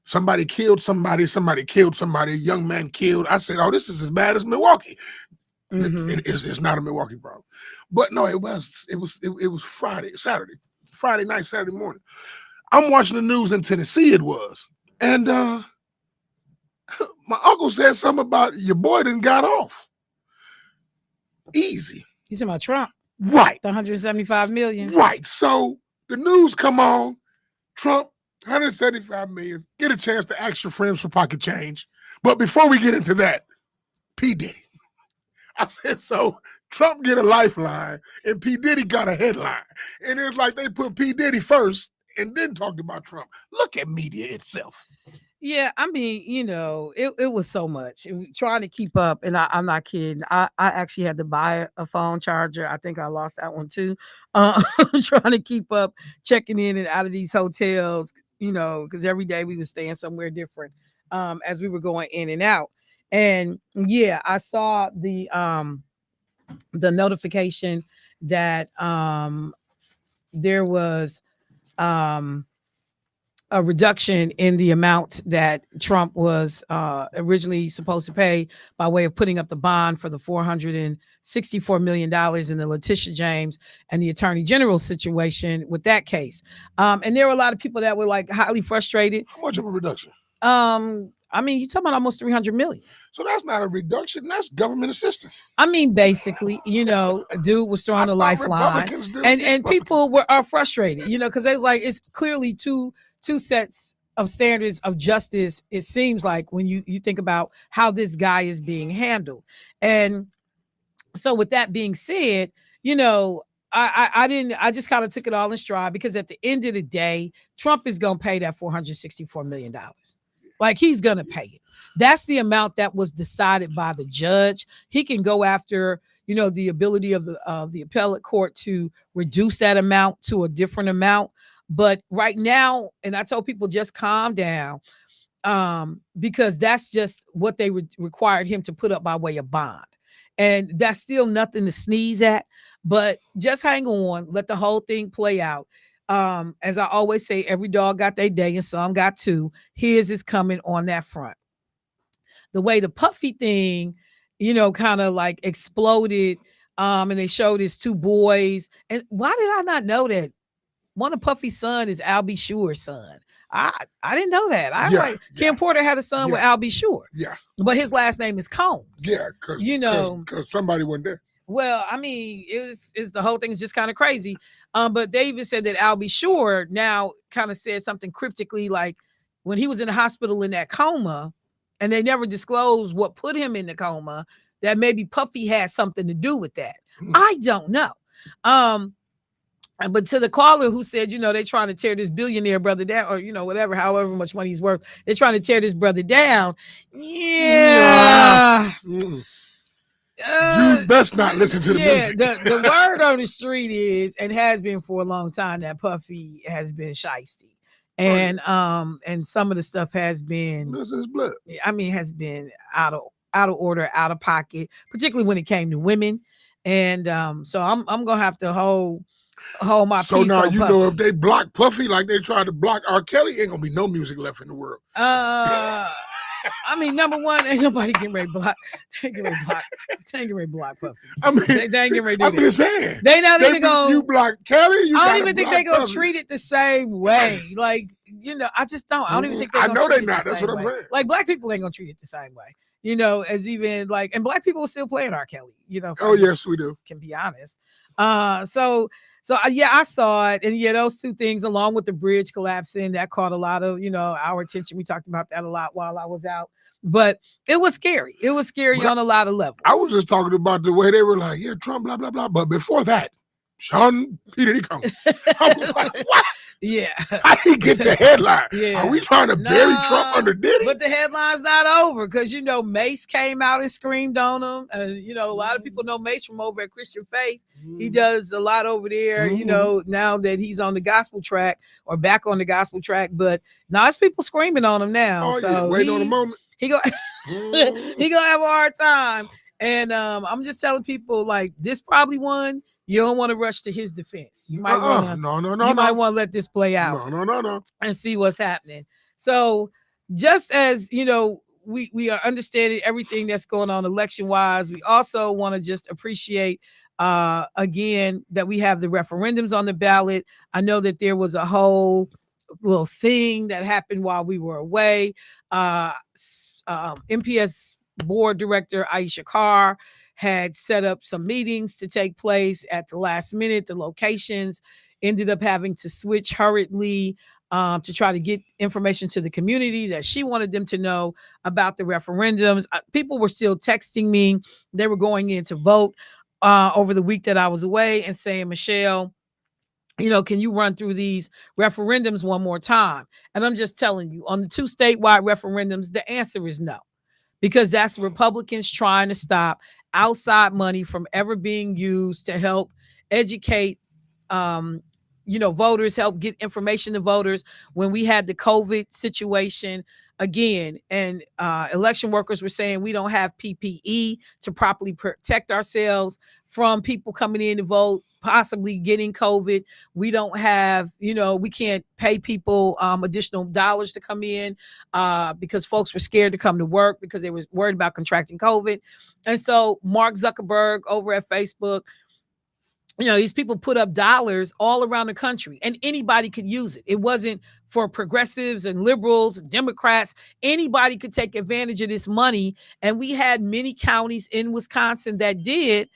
somebody killed somebody, a young man killed. I said, oh, this is as bad as Milwaukee. Mm-hmm. It's not a Milwaukee problem. But no, it was Friday night, Saturday morning. I'm watching the news in Tennessee, it was. And My uncle said something about your boy done got off. Easy. You talking about Trump? Right. The 175 million. Right. So the news come on, Trump, 175 million. Get a chance to ask your friends for pocket change. But before we get into that, P. Diddy. I said, so Trump get a lifeline and P. Diddy got a headline. And it's like they put P. Diddy first and then talked about Trump. Look at media itself. Yeah, I mean, it was so much. Trying to keep up, and I'm not kidding. I actually had to buy a phone charger. I think I lost that one too. Trying to keep up, checking in and out of these hotels, because every day we were staying somewhere different as we were going in and out. And yeah, I saw the notification that there was a reduction in the amount that Trump was originally supposed to pay by way of putting up the bond for the $464 million in the Letitia James and the Attorney General situation with that case. And there were a lot of people that were like highly frustrated. How much of a reduction? I mean, you're talking about almost 300 million. So that's not a reduction. That's government assistance. I mean, basically, a dude was throwing a lifeline, and people are frustrated, because they was like, it's clearly two sets of standards of justice. It seems like when you think about how this guy is being handled. And so with that being said, I just kind of took it all in stride, because at the end of the day, Trump is going to pay that $464 million. Like, he's going to pay it. That's the amount that was decided by the judge. He can go after, the ability of the appellate court to reduce that amount to a different amount. But right now, and I told people, just calm down, because that's just what they required him to put up by way of bond. And that's still nothing to sneeze at, but just hang on, let the whole thing play out. As I always say, every dog got their day and some got two. His is coming on that front. The way the Puffy thing, kind of like exploded, and they showed his two boys. And why did I not know that one of Puffy's son is Al B. Sure's son? I didn't know that. Kim Porter had a son with Al B. Sure. Yeah. But his last name is Combs. Yeah, because somebody wasn't there. Well, I mean, it's the whole thing is just kind of crazy. But they even said that Al B. Sure now kind of said something cryptically, like when he was in the hospital in that coma, and they never disclosed what put him in the coma, that maybe Puffy had something to do with that. I don't know. But to the caller who said, they're trying to tear this billionaire brother down, or, whatever, however much money he's worth, they're trying to tear this brother down. Yeah. You best not listen to the music. The word on the street is, and has been for a long time, that Puffy has been shiesty. And some of the stuff has been, has been out of order, out of pocket, particularly when it came to women. And so I'm gonna have to hold my peace. So now on you Puffy. know, if they block Puffy like they tried to block R. Kelly, ain't gonna be no music left in the world. I mean, number one, ain't nobody getting ready to block. They ain't getting ready to block Puffy. I mean, they ain't getting ready to do I'm that. just saying. They not even going. You block Kelly. I don't even think they're gonna treat it the same way. Like, I just don't. I don't even think they're gonna treat it the same That's what I'm way. saying. Like, black people ain't gonna treat it the same way. As even like, and black people are still playing R. Kelly. Oh yes, we do. Can be honest. So yeah, I saw it, and yeah, those two things, along with the bridge collapsing, that caught a lot of our attention. We talked about that a lot while I was out. But it was scary. It was scary on a lot of levels. I was just talking about the way they were like, yeah, Trump, blah, blah, blah. But before that, Sean P. Diddy comes. I was like, what? Yeah. How did he get the headline? Yeah. Are we trying to bury Trump under Diddy? But the headline's not over, because, Mace came out and screamed on him. A lot of people know Mace from over at Christian Faith. He does a lot over there, now that he's on the gospel track or back on the gospel track. But now it's people screaming on him now. Oh, so yeah. Waiting on a moment. He gonna have a hard time. And I'm just telling people, like, this probably one, you don't want to rush to his defense. You might want to might want to let this play out. No. And see what's happening. So just as we are understanding everything that's going on election wise, we also want to just appreciate again that we have the referendums on the ballot. I know that there was a whole little thing that happened while we were away. MPS board director Aisha Carr had set up some meetings to take place at the last minute. The locations ended up having to switch hurriedly to try to get information to the community that she wanted them to know about the referendums. People were still texting me. They were going in to vote over the week that I was away and saying, Michelle, can you run through these referendums one more time? And I'm just telling you, on the 2 statewide referendums, the answer is no, because that's Republicans trying to stop outside money from ever being used to help educate, voters, help get information to voters. When we had the COVID situation again, and election workers were saying we don't have PPE to properly protect ourselves from people coming in to vote, possibly getting COVID. We don't have, we can't pay people additional dollars to come in because folks were scared to come to work because they were worried about contracting COVID. And so Mark Zuckerberg over at Facebook, these people put up dollars all around the country and anybody could use it. It wasn't for progressives and liberals and Democrats. Anybody could take advantage of this money. And we had many counties in Wisconsin that did.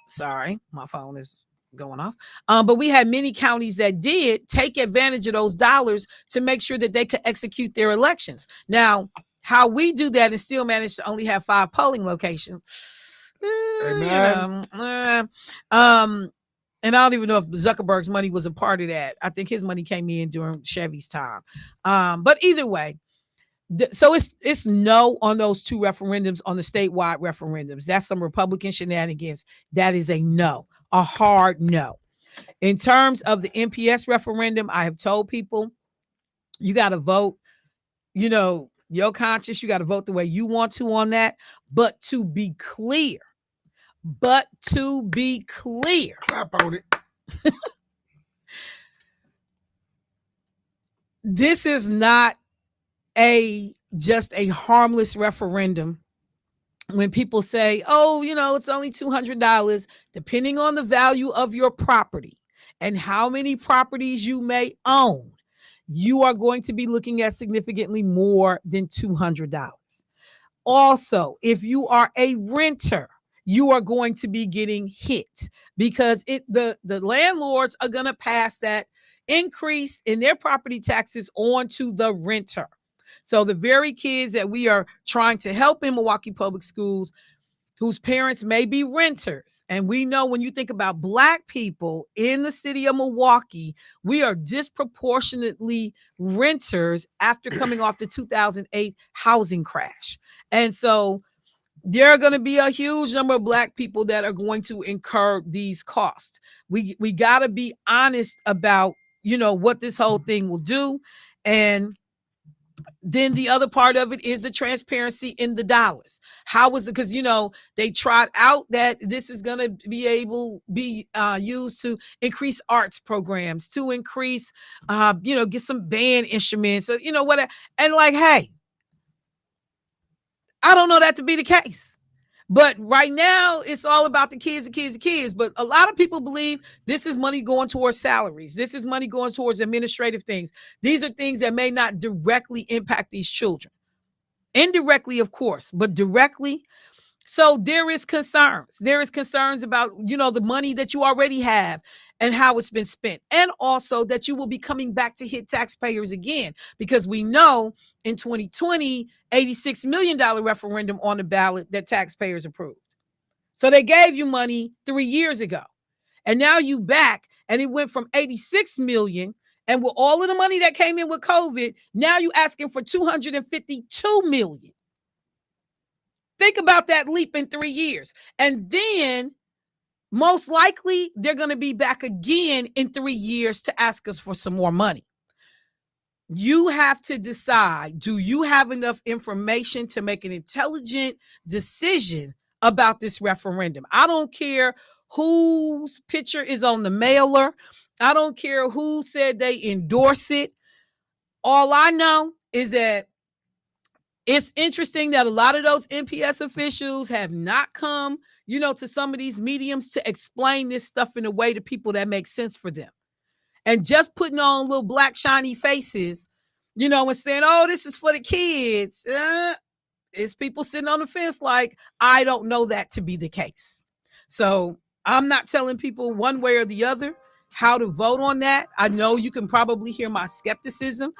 Sorry, my phone is going off. But we had many counties that did take advantage of those dollars to make sure that they could execute their elections. Now, how we do that and still manage to only have 5 polling locations. And I don't even know if Zuckerberg's money was a part of that. I think his money came in during Chevy's time. But either way, so it's no on those 2 referendums, on the statewide referendums. That's some Republican shenanigans. That is a no, a hard no. In terms of the MPS referendum, I have told people, you got to vote, your conscience, you got to vote the way you want to on that. But to be clear, clap on it. This is not just a harmless referendum. When people say, oh, it's only $200, depending on the value of your property and how many properties you may own, you are going to be looking at significantly more than $200. Also, if you are a renter, you are going to be getting hit because the landlords are going to pass that increase in their property taxes on to the renter. So the very kids that we are trying to help in Milwaukee Public Schools, whose parents may be renters. And we know when you think about Black people in the city of Milwaukee, we are disproportionately renters after coming off the 2008 housing crash. And so there are going to be a huge number of Black people that are going to incur these costs. We got to be honest about, what this whole thing will do. And then the other part of it is the transparency in the dollars. How was it? Because, they trot out that this is going to be used to increase arts programs, to increase, get some band instruments, so, whatever. And hey, I don't know that to be the case. But right now, it's all about the kids. But a lot of people believe this is money going towards salaries. This is money going towards administrative things. These are things that may not directly impact these children. Indirectly, of course, but directly. So there is concerns. There is concerns about, the money that you already have and how it's been spent. And also that you will be coming back to hit taxpayers again, because we know in 2020, $86 million referendum on the ballot that taxpayers approved. So they gave you money 3 years ago. And now you back, and it went from 86 million. And with all of the money that came in with COVID, now you asking for 252 million. Think about that leap in 3 years. And then most likely they're going to be back again in 3 years to ask us for some more money. You have to decide, do you have enough information to make an intelligent decision about this referendum? I don't care whose picture is on the mailer. I don't care who said they endorse it. All I know is that it's interesting that a lot of those MPS officials have not come, to some of these mediums to explain this stuff in a way to people that makes sense for them. And just putting on little black shiny faces, and saying, oh, this is for the kids. It's people sitting on the fence like, I don't know that to be the case. So I'm not telling people one way or the other how to vote on that. I know you can probably hear my skepticism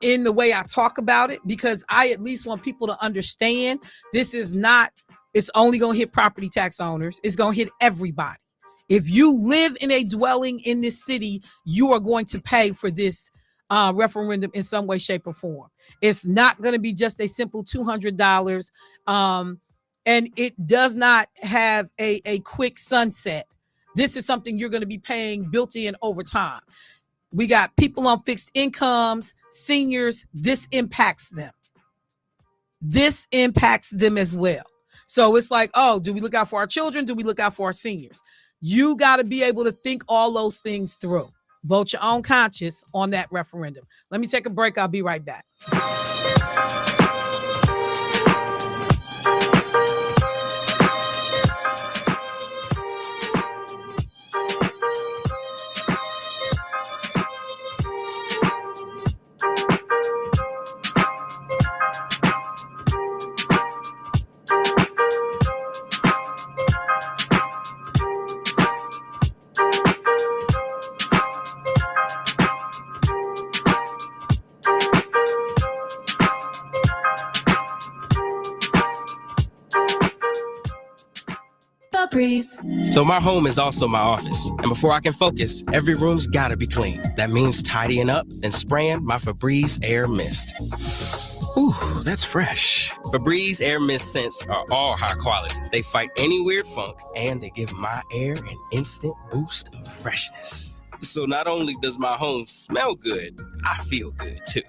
in the way I talk about it, because I at least want people to understand this is not, it's only going to hit property tax owners. It's going to hit everybody. If you live in a dwelling in this city, you are going to pay for this referendum in some way, shape, or form. It's not going to be just a simple $200. And it does not have a quick sunset. This is something you're going to be paying built in over time. We got people on fixed incomes, seniors. This impacts them. This impacts them as well. So it's like, oh, do we look out for our children? Do we look out for our seniors? You got to be able to think all those things through. Vote your own conscience on that referendum. Let me take a break. I'll be right back. So my home is also my office. And before I can focus, every room's gotta be clean. That means tidying up and spraying my Febreze Air Mist. Ooh, that's fresh. Febreze Air Mist scents are all high quality. They fight any weird funk, and they give my air an instant boost of freshness. So not only does my home smell good, I feel good too.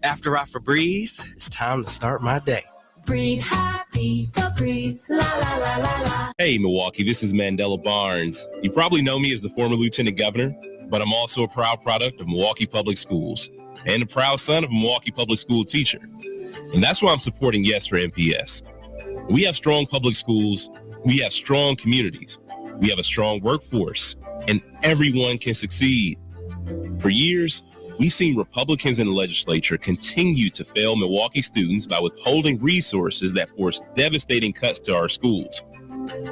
After I Febreze, it's time to start my day. Breathe happy, Febreze, la la la la la. Hey, Milwaukee, this is Mandela Barnes. You probably know me as the former lieutenant governor, but I'm also a proud product of Milwaukee Public Schools and a proud son of a Milwaukee Public School teacher. And that's why I'm supporting Yes for MPS. We have strong public schools, we have strong communities, we have a strong workforce, and everyone can succeed. For years, we've seen Republicans in the legislature continue to fail Milwaukee students by withholding resources that force devastating cuts to our schools.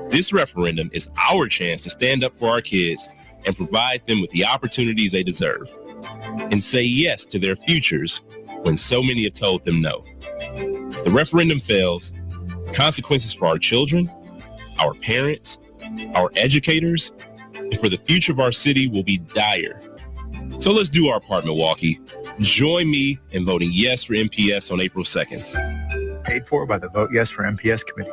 This referendum is our chance to stand up for our kids and provide them with the opportunities they deserve, and say yes to their futures when so many have told them no. If the referendum fails, consequences for our children, our parents, our educators, and for the future of our city will be dire. So let's do our part, Milwaukee. Join me in voting yes for MPS on April 2nd. Paid for by the Vote Yes for MPS Committee.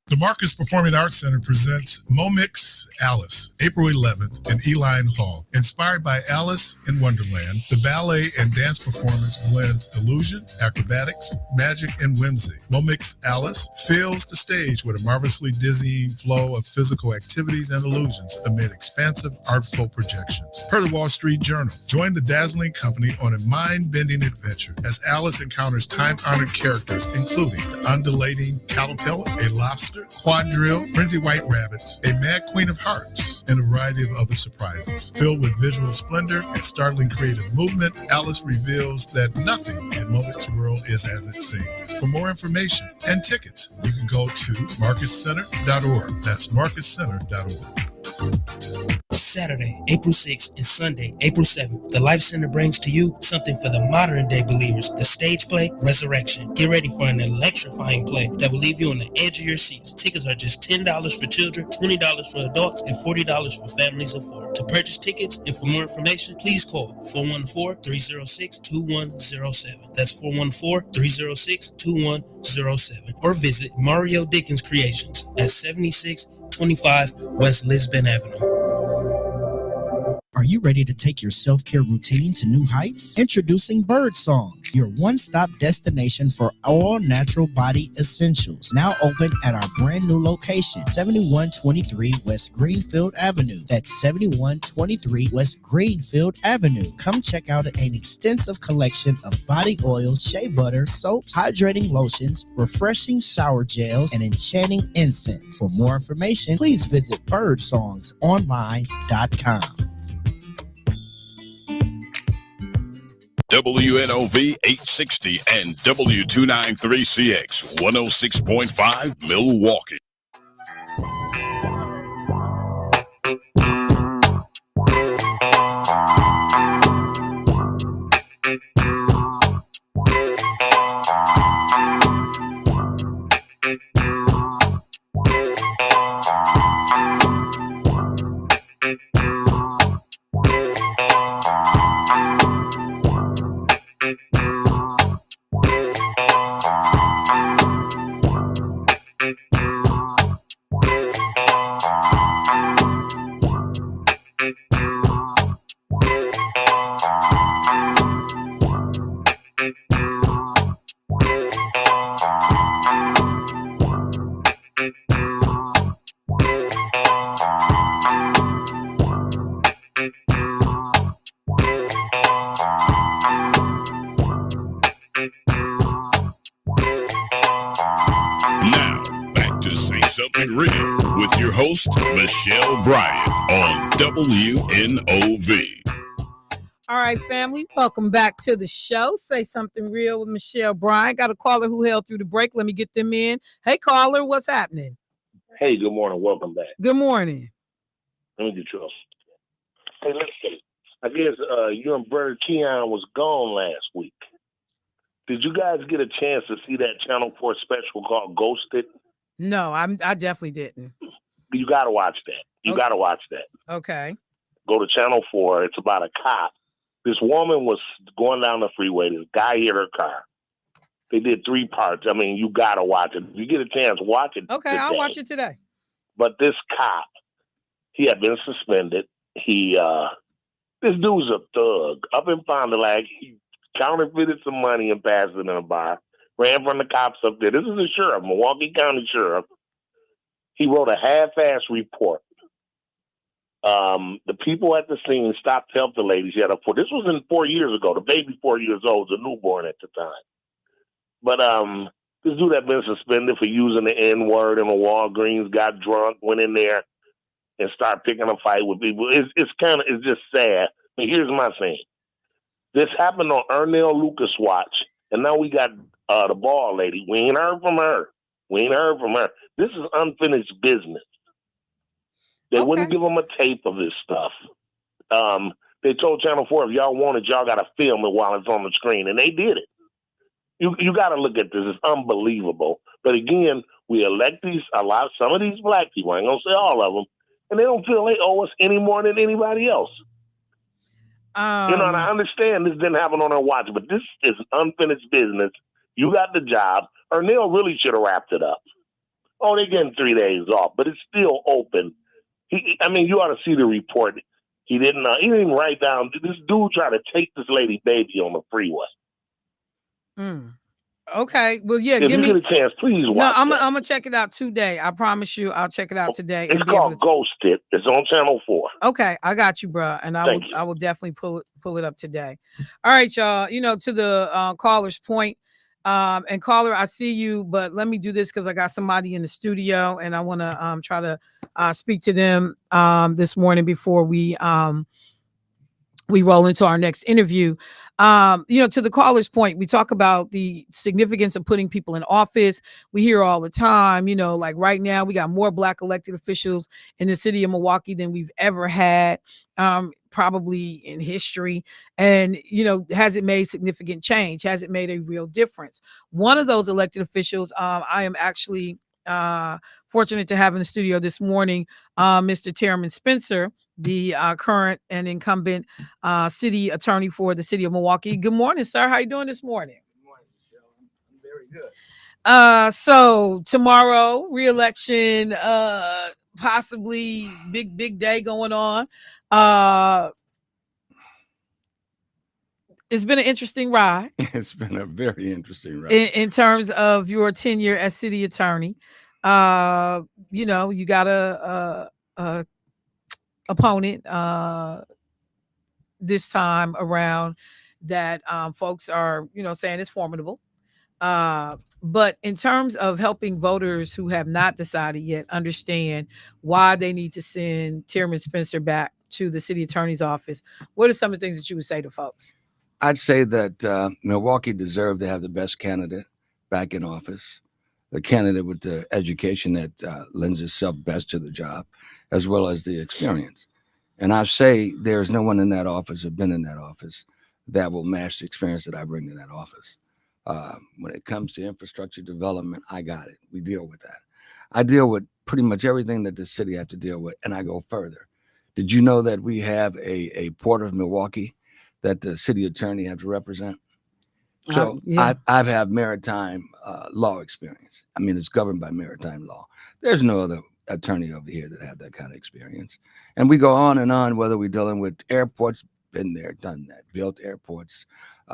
The Marcus Performing Arts Center presents Momix Alice, April 11th in Eline Hall. Inspired by Alice in Wonderland, the ballet and dance performance blends illusion, acrobatics, magic, and whimsy. Momix Alice fills the stage with a marvelously dizzying flow of physical activities and illusions amid expansive, artful projections. Per the Wall Street Journal, join the dazzling company on a mind-bending adventure as Alice encounters time-honored characters, including the undulating caterpillar, a lobster, quadrille, frenzy white rabbits, a mad queen of hearts, and a variety of other surprises. Filled with visual splendor and startling creative movement, Alice reveals that nothing in Momix world is as it seems. For more information and tickets, you can go to marcuscenter.org. That's marcuscenter.org. Saturday, April 6th and Sunday, April 7th, the Life Center brings to you something for the modern day believers, the stage play Resurrection. Get ready for an electrifying play that will leave you on the edge of your seats. Tickets are just $10 for children, $20 for adults, and $40 for families of four. To purchase tickets and for more information, please call 414-306-2107. That's 414-306-2107. Or visit Mario Dickens Creations at 7625 West Lisbon Avenue. Are you ready to take your self-care routine to new heights? Introducing Bird Songs, your one-stop destination for all natural body essentials. Now open at our brand new location, 7123 West Greenfield Avenue. That's 7123 West Greenfield Avenue. Come check out an extensive collection of body oils, shea butter, soaps, hydrating lotions, refreshing shower gels, and enchanting incense. For more information, please visit birdsongsonline.com. WNOV 860 and W293CX 106.5 Milwaukee. Now, back to Say Something Real with your host, Michelle Bryant on WNOV. All right, family, welcome back to the show. Say Something Real with Michelle Bryant. Got a caller who held through the break. Let me get them in. Hey, caller, what's happening? Hey, good morning. Welcome back. Good morning. Let me get you off. Hey, listen. I guess you and Brother Keon was gone last week. Did you guys get a chance to see that Channel 4 special called Ghosted? No, I definitely didn't. You got to watch that. You got to watch that. Okay. Go to Channel 4. It's about a cop. This woman was going down the freeway. This guy hit her car. They did 3 parts. I mean, you got to watch it. If you get a chance, watch it. Okay, today. I'll watch it today. But this cop, he had been suspended. This dude's a thug. Up in Fond du Lac, he counterfeited some money and passed it in a bar. Ran from the cops up there. This is the sheriff, Milwaukee County Sheriff. He wrote a half-ass report. The people at the scene stopped to help the lady. She had a foot. This was in 4 years ago. The baby 4 years old, was a newborn at the time. But this dude had been suspended for using the N-word in a Walgreens, got drunk, went in there and started picking a fight with people. It's just sad. But here's my thing. This happened on Ernell Lucas' watch, and now we got the ball lady. We ain't heard from her. This is unfinished business. They wouldn't give them a tape of this stuff. They told Channel 4, if y'all want it, y'all got to film it while it's on the screen, and they did it. You got to look at this. It's unbelievable. But again, we elect some of these black people, I ain't going to say all of them, and they don't feel they owe us any more than anybody else. And I understand this didn't happen on our watch, but this is unfinished business. You got the job. Ernell really should have wrapped it up. Oh, they're getting 3 days off, but it's still open. You ought to see the report. He didn't even write down. This dude tried to take this lady baby on the freeway. Okay. Well, yeah. If you get a chance, please watch. I'm gonna check it out today. I promise you, I'll check it out today. It's called Ghosted. It's on Channel 4. Okay, I got you, bro, and I will definitely pull it up today. All right, y'all. To the caller's point, and caller, I see you, but let me do this because I got somebody in the studio, and I want to try to speak to them this morning before we roll into our next interview. To the caller's point, we talk about the significance of putting people in office. We hear all the time, like right now, we got more black elected officials in the city of Milwaukee than we've ever had, probably in history. And, has it made significant change? Has it made a real difference? One of those elected officials, I am actually fortunate to have in the studio this morning, Mr. Terrence Spencer, the current and incumbent city attorney for the city of Milwaukee. Good morning, sir. How you doing this morning? Good morning, Michelle. I'm very good. So tomorrow, re-election, possibly big day going on. It's been an interesting ride. It's been a very interesting ride. In terms of your tenure as city attorney. You got a opponent this time around that folks are saying is formidable, but in terms of helping voters who have not decided yet understand why they need to send Terrence Spencer back to the city attorney's office, what are some of the things that you would say to folks? I'd say that Milwaukee deserved to have the best candidate back in office, the candidate with the education that lends itself best to the job, as well as the experience. And I say there's no one in that office or been in that office that will match the experience that I bring to that office. When it comes to infrastructure development, I got it. We deal with that. I deal with pretty much everything that the city have to deal with, and I go further. Did you know that we have a Port of Milwaukee that the city attorney have to represent? So Yeah. I've had maritime law experience. I mean, it's governed by maritime law. There's no other attorney over here that have that kind of experience. And we go on and on, whether we're dealing with airports, been there, done that, built airports,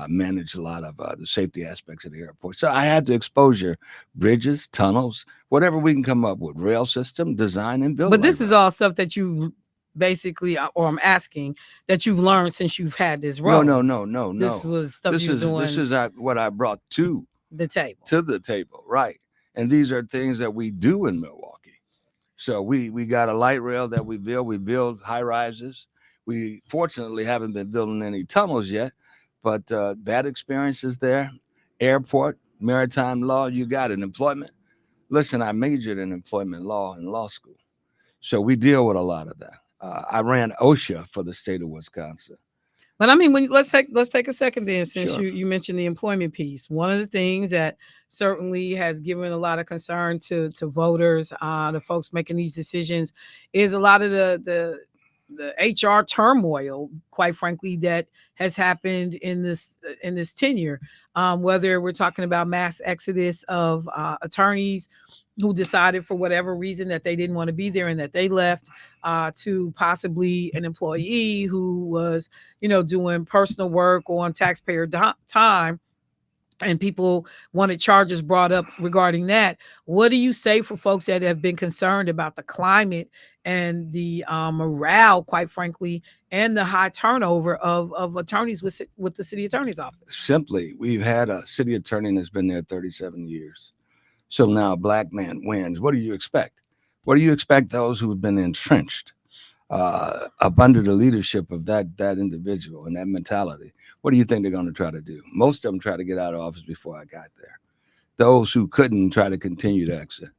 managed a lot of the safety aspects of the airport. So I had the exposure, bridges, tunnels, whatever we can come up with, rail system, design and build. But this is all stuff that you basically, or I'm asking, that you've learned since you've had this role. No. This was stuff This you were doing. This is what I brought to the table. To the table, right? And these are things that we do in Milwaukee. So we got a light rail that we build. We build high rises. We fortunately haven't been building any tunnels yet, but that experience is there. Airport, maritime law, you got it. Employment. Listen, I majored in employment law in law school, so we deal with a lot of that. I ran OSHA for the state of Wisconsin. But I mean, let's take a second then, since Sure. you mentioned the employment piece. One of the things that certainly has given a lot of concern to voters, the folks making these decisions, is a lot of the HR turmoil, quite frankly, that has happened in this tenure. Whether we're talking about mass exodus of attorneys who decided for whatever reason that they didn't want to be there and that they left, to possibly an employee who was, doing personal work on taxpayer time, and people wanted charges brought up regarding that. What do you say for folks that have been concerned about the climate and the morale, quite frankly, and the high turnover of attorneys with the city attorney's office? Simply, we've had a city attorney that's been there 37 years. So now a black man wins. What do you expect? What do you expect those who have been entrenched up under the leadership of that individual and that mentality? What do you think they're going to try to do? Most of them try to get out of office before I got there. Those who couldn't try to continue to exit.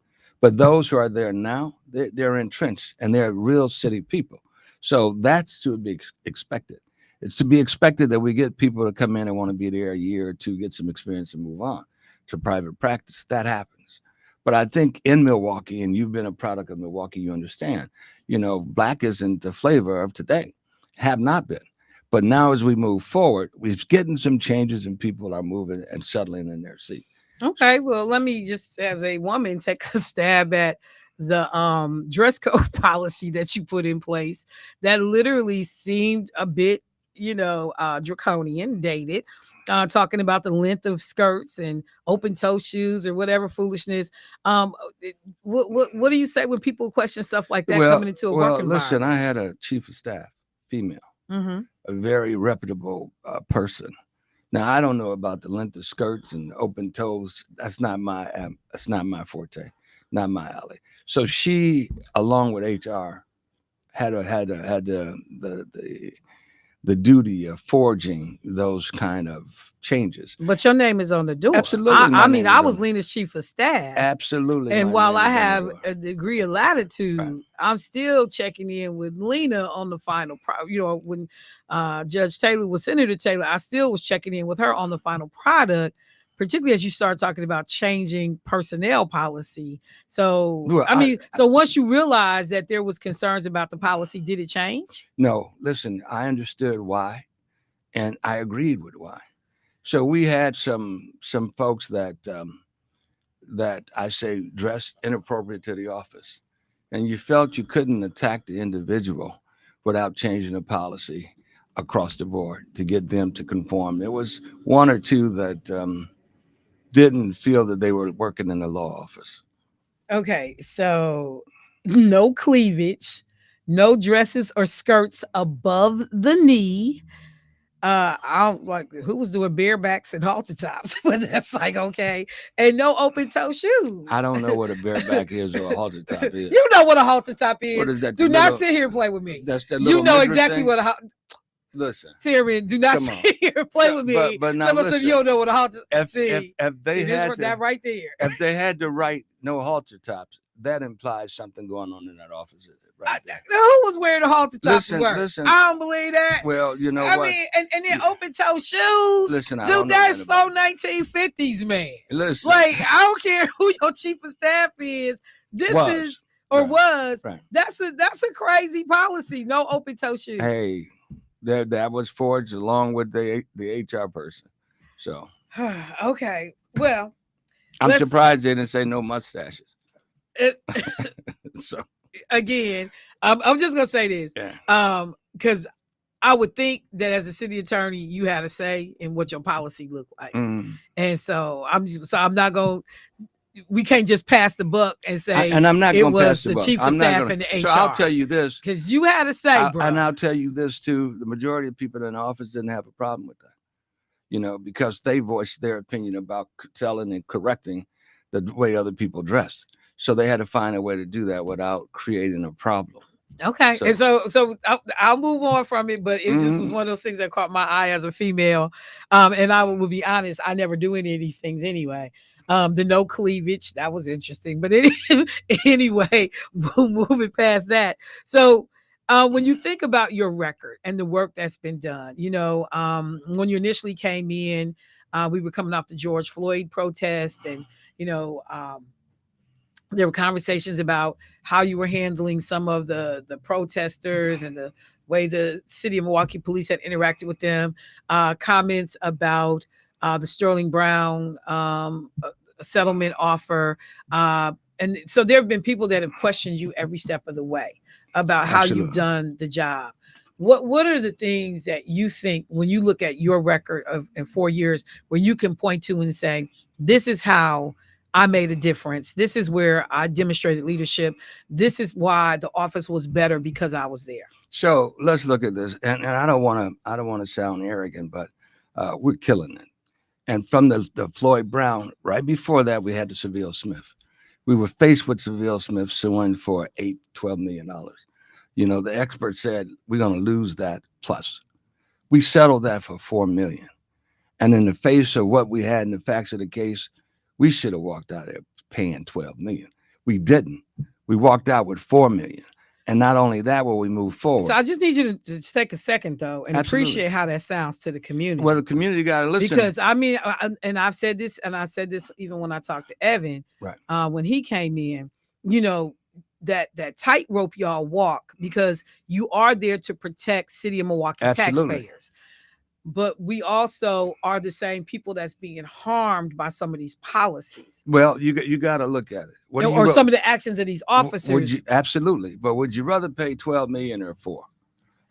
But those who are there now, they're entrenched and they're real city people. So that's to be expected. It's to be expected that we get people to come in and want to be there a year or two, get some experience and move on to private practice. That happens. But I think in Milwaukee, and you've been a product of Milwaukee, you understand, black isn't the flavor of today, have not been. But now as we move forward, we're getting some changes and people are moving and settling in their seat. Okay, well, let me just, as a woman, take a stab at the dress code policy that you put in place that literally seemed a bit, draconian, dated. Talking about the length of skirts and open toe shoes or whatever foolishness. What do you say when people question stuff like that coming into a work environment? Listen, I had a chief of staff, female, a very reputable person. Now I don't know about the length of skirts and open toes. That's not my forte, not my alley. So she, along with HR, had the duty of forging those kind of changes. But your name is on the door. Absolutely. I mean, I was Lena's chief of staff. Absolutely. And while I have a degree of latitude, right, I'm still checking in with Lena on the final, when Judge Taylor was Senator Taylor, I still was checking in with her on the final product, particularly as you start talking about changing personnel policy. So, well, so once you realized that there was concerns about the policy, did it change? No, listen, I understood why, and I agreed with why. So we had some folks that I say dressed inappropriate to the office, and you felt you couldn't attack the individual without changing the policy across the board to get them to conform. There was one or two that didn't feel that they were working in the law office. Okay, so no cleavage, no dresses or skirts above the knee. I don't like who was doing barebacks and halter tops, but that's like okay, and no open toe shoes. I don't know what a bareback is or a halter top is. You know what a halter top is. What is that? Do not sit here and play with me. That's that you know midriff exactly thing? what a Listen, Terry, do not come on. sit here and play with me. But now Some of listen, you don't know what a halter. if See they this had one- that right there. if they had to write no halter tops, that implies something going on in that office. Right there. Who was wearing a halter top Listen, to work? listen. I don't believe that. Well, you know I what? mean, and then open toe shoes. Listen, I Dude, don't know that's nothing so 1950s, man. Listen, Like, I don't care who your chief of staff is. This Was. is or was. Right. That's a crazy policy. No open toe shoes. Hey, that was forged along with the HR person. So Okay. Well, I'm let's- surprised they didn't say no mustaches. So again, I'm just gonna say this. Yeah. Because I would think that as a city attorney, you had a say in what your policy looked like. Mhm. And so I'm not going. We can't just pass the buck and say and I'm not it going to pass was the the buck. chief of I'm not staff gonna- and the HR. So I'll tell you this, because you had a say, bro. and I'll tell you this too: the majority of people in the office didn't have a problem with that. You know, because they voiced their opinion about telling and correcting the way other people dressed. So they had to find a way to do that without creating a problem. Okay, So- and so I'll move on from it, but it just was Mhm. one of those things that caught my eye as a female. And I will be honest, I never do any of these things anyway. The no cleavage, that was interesting, but anyway, moving past that. So when you think about your record and the work that's been done, you know, when you initially came in, we were coming off the George Floyd protest, and you know, there were conversations about how you were handling some of the protesters and the way the city of Milwaukee police had interacted with them. Comments about the Sterling Brown settlement offer. And so there have been people that have questioned you every step of the way about how you've Absolutely. done the job. What are the things that you think when you look at your record of in 4 years where you can point to and say, this is how I made a difference. This is where I demonstrated leadership. This is why the office was better because I was there. So let's look at this. And I don't want to sound arrogant, but we're killing it. And from the Floyd Brown, right before that, we had the Seville Smith. We were faced with Seville Smith suing for $12 million. You know, the expert said, we're going to lose that plus. We settled that for $4 million. And in the face of what we had in the facts of the case, we should have walked out there paying $12 million. We didn't. We walked out with $4 million. And not only that, will we move forward. So I just need you to just take a second, though, and Absolutely. appreciate how that sounds to the community. Well, the community got to listen. Because I mean, and I've said this, and I said this even when I talked to Evan, right? When he came in, you know, that tightrope y'all walk, because you are there to protect City of Milwaukee Absolutely. taxpayers. But we also are the same people that's being harmed by some of these policies. Well, you got to look at it. Or some of the actions of these officers. Would you, absolutely. But would you rather pay $12 million or $4 million?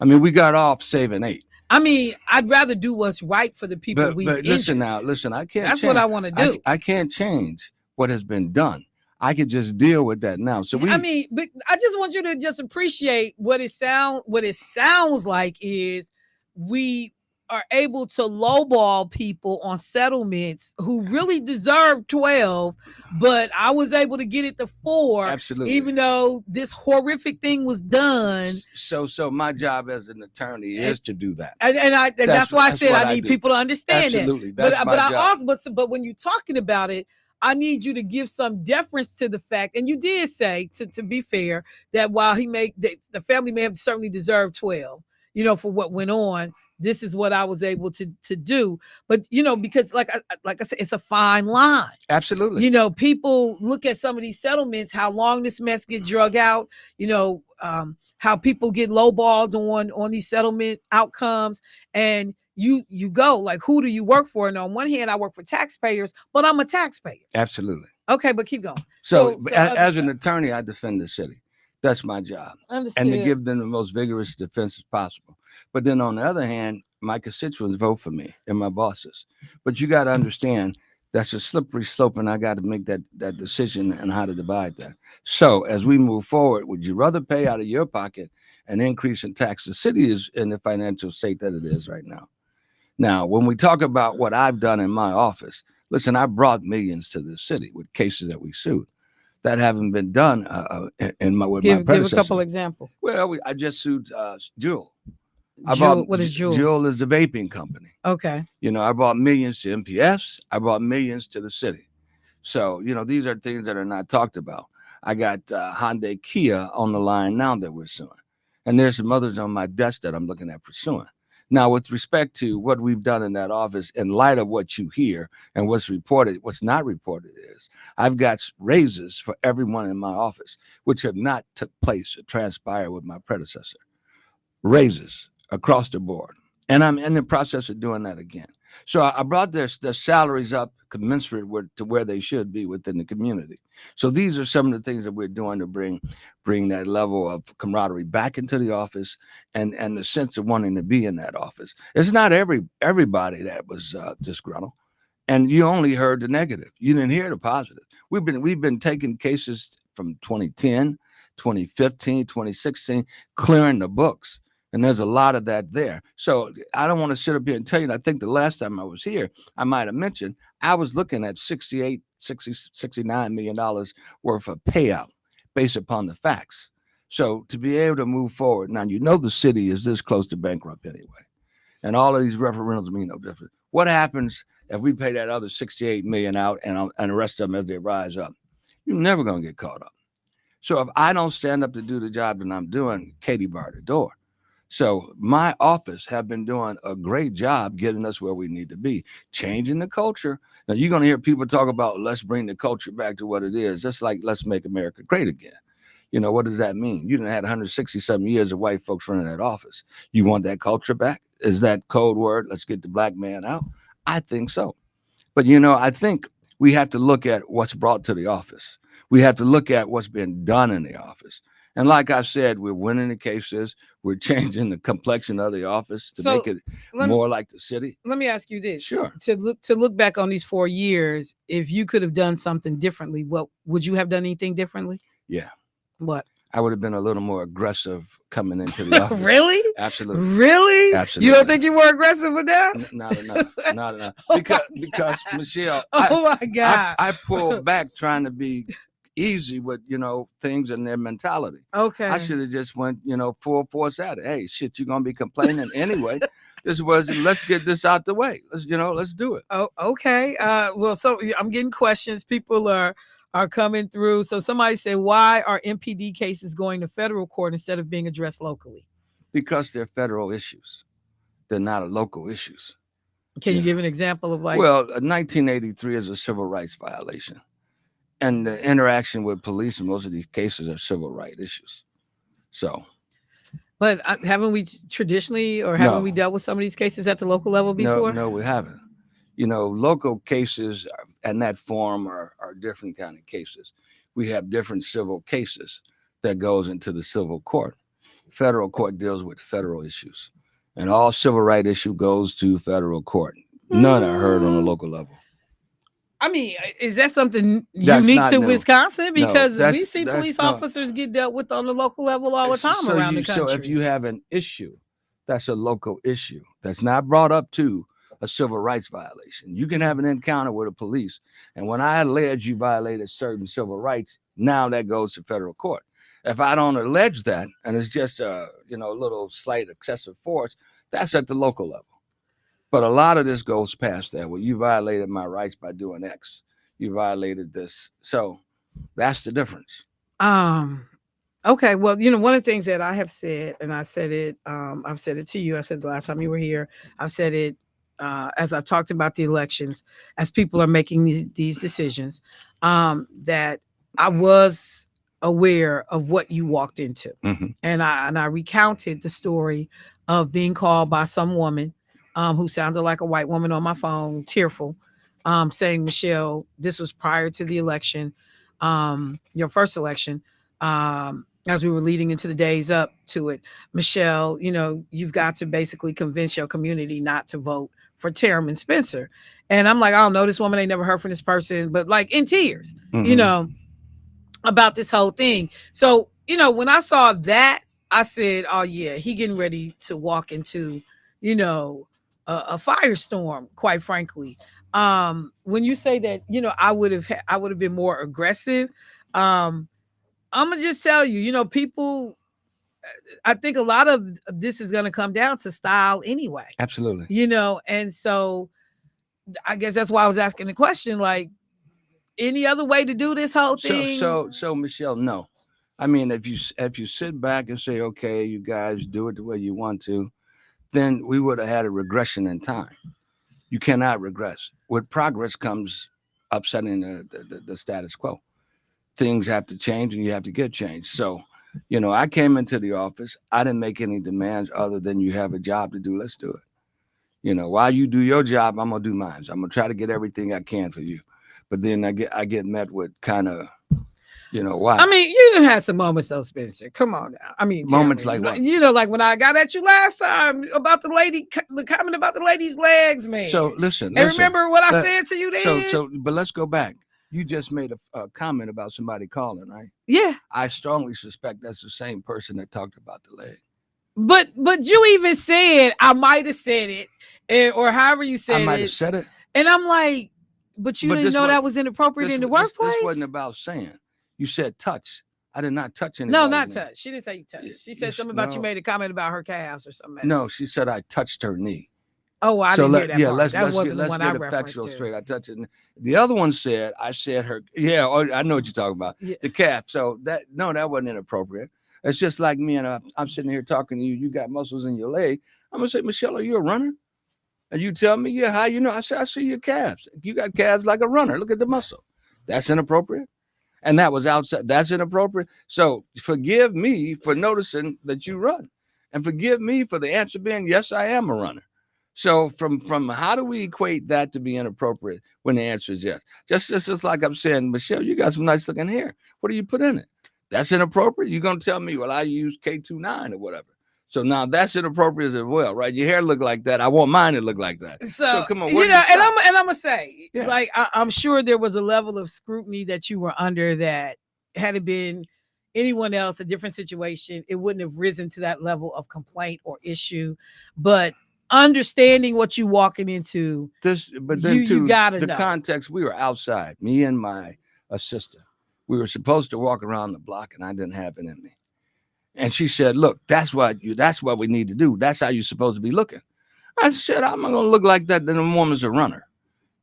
I mean, we got off saving $8 million. I mean, I'd rather do what's right for the people we But listen, I can't. That's what I want to do. I can't change what has been done. I could just deal with that now. So I mean, but I just want you to just appreciate what it sounds like is we are able to lowball people on settlements who really deserve 12, but I was able to get it to 4. Absolutely. Even though this horrific thing was done. So my job as an attorney is to do that. And that's why I said I need people to understand Absolutely. that. That's But my I job. also but when you're talking about it, I need you to give some deference to the fact, and you did say, to be fair, that while the family may have certainly deserved 12, you know, for what went on. This is what I was able to do. But, you know, because like I said, it's a fine line. Absolutely. You know, people look at some of these settlements, how long this mess get drug out, you know, how people get lowballed on these settlement outcomes. And you go like, who do you work for? And on one hand, I work for taxpayers, but I'm a taxpayer. Absolutely. Okay, but keep going. So as an attorney, I defend the city. That's my job. Understood. And to give them the most vigorous defense as possible. But then on the other hand, my constituents vote for me and my bosses. But you got to understand that's a slippery slope, and I got to make that decision and how to divide that. So as we move forward, would you rather pay out of your pocket an increase in tax? The city is in the financial state that it is right now. Now, when we talk about what I've done in my office, listen, I brought millions to the city with cases that we sued. That haven't been done with my predecessor. Give a couple examples. Well, I just sued Jewel. What is Juul? Juul is the vaping company. Okay. I brought millions to MPS. I brought millions to the city. So, these are things that are not talked about. I got Hyundai Kia on the line now that we're suing. And there's some others on my desk that I'm looking at pursuing. Now, with respect to what we've done in that office, in light of what you hear and what's reported, what's not reported is I've got raises for everyone in my office, which have not took place or transpired with my predecessor. Raises across the board. And I'm in the process of doing that again. So I brought their salaries up commensurate to where they should be within the community. So these are some of the things that we're doing to bring that level of camaraderie back into the office and the sense of wanting to be in that office. It's not everybody that was disgruntled, and you only heard the negative. You didn't hear the positive. We've been taking cases from 2010, 2015, 2016, clearing the books. And there's a lot of that there. So I don't want to sit up here and tell you. I think the last time I was here, I might have mentioned I was looking at $69 million worth of payout based upon the facts. So to be able to move forward, now the city is this close to bankrupt anyway. And all of these referendums mean no different. What happens if we pay that other 68 million out and the rest of them as they rise up? You're never going to get caught up. So if I don't stand up to do the job that I'm doing, Katie barred the door. So my office have been doing a great job getting us where we need to be, changing the culture. Now you're going to hear people talk about let's bring the culture back to what it is. Just like let's make America great again. What does that mean? You done had 167 years of white folks running that office. You want that culture back? Is that code word? Let's get the black man out. I think so. But, I think we have to look at what's brought to the office. We have to look at what's been done in the office. And like I said, we're winning the cases. We're changing the complexion of the office to make it more like the city. Let me ask you this. Sure. To look back on these 4 years, if you could have done something differently, what would you have done anything differently? Yeah. What? I would have been a little more aggressive coming into the office. Really? Absolutely. Really? Absolutely. You don't think you were aggressive with that? Not enough. Not enough. Because Michelle, my God. I pulled back trying to be easy with things and their mentality. Okay. I should have just went full force at it. Hey, shit, you're gonna be complaining anyway. Let's get this out the way. Let's do it. Oh, okay. Well, so I'm getting questions. People are coming through. So somebody said, why are MPD cases going to federal court instead of being addressed locally? Because they're federal issues. They're not local issues. Can you give an example of like? Well, 1983 is a civil rights violation. And the interaction with police in most of these cases are civil rights issues. So. But haven't we traditionally, or haven't we dealt with some of these cases at the local level before? No, we haven't. Local cases and that form are different kind of cases. We have different civil cases that goes into the civil court. Federal court deals with federal issues. And all civil rights issue goes to federal court. None are heard on the local level. I mean, is that something unique to Wisconsin? Because we see police officers get dealt with on the local level all the time around the country. So if you have an issue, that's a local issue. That's not brought up to a civil rights violation. You can have an encounter with the police. And when I allege you violated certain civil rights, now that goes to federal court. If I don't allege that, and it's just a little slight excessive force, that's at the local level. But a lot of this goes past that. Well, you violated my rights by doing X. You violated this. So that's the difference. Okay. Well, one of the things that I have said, and I said it, I've said it to you. I said the last time you were here, I've said it as I've talked about the elections, as people are making these decisions, that I was aware of what you walked into. Mm-hmm. And I recounted the story of being called by some woman who sounded like a white woman on my phone, tearful, saying, Michelle, this was prior to the election, your first election, as we were leading into the days up to it. Michelle, you've got to basically convince your community not to vote for Terram Spencer. And I'm like, I don't know, this woman ain't never heard from this person, but like in tears, about this whole thing. So, when I saw that, I said, oh yeah, he getting ready to walk into, a firestorm, quite frankly. When you say that, I would have been more aggressive. I'm gonna just tell you, people I think a lot of this is going to come down to style anyway. Absolutely. You know, and so I guess that's why I was asking the question, like, any other way to do this whole thing? So Michelle, no. I mean, if you sit back and say, okay, you guys do it the way you want to, then we would have had a regression in time. You cannot regress. With progress comes upsetting the status quo. Things have to change, and you have to get changed. So, you know, I came into the office. I didn't make any demands other than you have a job to do. Let's do it. You know, while you do your job, I'm gonna do mine. I'm gonna try to get everything I can for you. But then I get met with kind of, you know, why? I mean, you done had some moments though, Spencer. Come on now. I mean, Moments Jeremy, like what? You know, like when I got at you last time about the comment about the lady's legs, man. So listen. And remember what I said to you then? But let's go back. You just made a comment about somebody calling, right? Yeah. I strongly suspect that's the same person that talked about the leg. But you even said I might have said it, or however you said it. I might have said it. And I'm like, but you didn't know that was inappropriate in the workplace? This wasn't about saying. You said touch. I did not touch anybody. No, not touch. She didn't say you touch. She said something about you made a comment about her calves or something. No, she said I touched her knee. Oh, I didn't hear that part. That wasn't the let's one get I the referenced factual to. straight. I touched it. The other one said, I said her. Yeah, I know what you're talking about. Yeah. The calf. So that wasn't inappropriate. It's just like me and I'm sitting here talking to you. You got muscles in your leg. I'm gonna say, Michelle, are you a runner? And you tell me, yeah, how you know? I said, I see your calves. You got calves like a runner. Look at the muscle. That's inappropriate. And that was outside. That's inappropriate. So forgive me for noticing that you run, and forgive me for the answer being, yes, I am a runner. So from how do we equate that to be inappropriate when the answer is yes? Just like I'm saying, Michelle, you got some nice looking hair. What do you put in it? That's inappropriate. You're gonna tell me, well, I use K29 or whatever. So now that's inappropriate as well, right? Your hair look like that. I want mine to look like that. So come on, you know, and I'm gonna say, Yeah. like, I'm sure there was a level of scrutiny that you were under that had it been anyone else, a different situation, it wouldn't have risen to that level of complaint or issue. But understanding what you walking into, you gotta the know. context. We were outside, me and my assistant. We were supposed to walk around the block, and I didn't have it in me. And she said, look, that's what we need to do. That's how you're supposed to be looking. I said, I'm not going to look like that. Then the woman's a runner,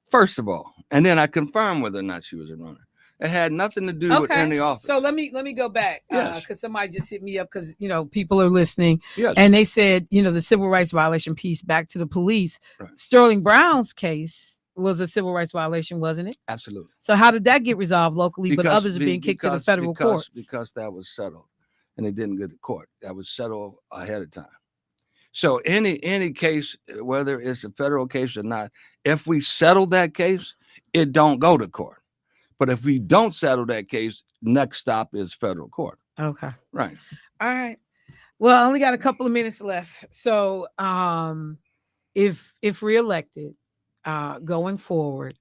first of all. And then I confirmed whether or not she was a runner. It had nothing to do with any office. So let me go back Yes. because somebody just hit me up because, you know, people are listening. Yes. And they said, you know, the civil rights violation piece back to the police. Right. Sterling Brown's case was a civil rights violation, wasn't it? Absolutely. So how did that get resolved locally, but others are being kicked to the federal courts? Because that was settled, and it didn't get to court. That was settled ahead of time. So any case, whether it's a federal case or not, if we settle that case, it don't go to court. But if we don't settle that case, next stop is federal court. Okay. Right. All right. Well, I only got a couple of minutes left. So if reelected, going forward,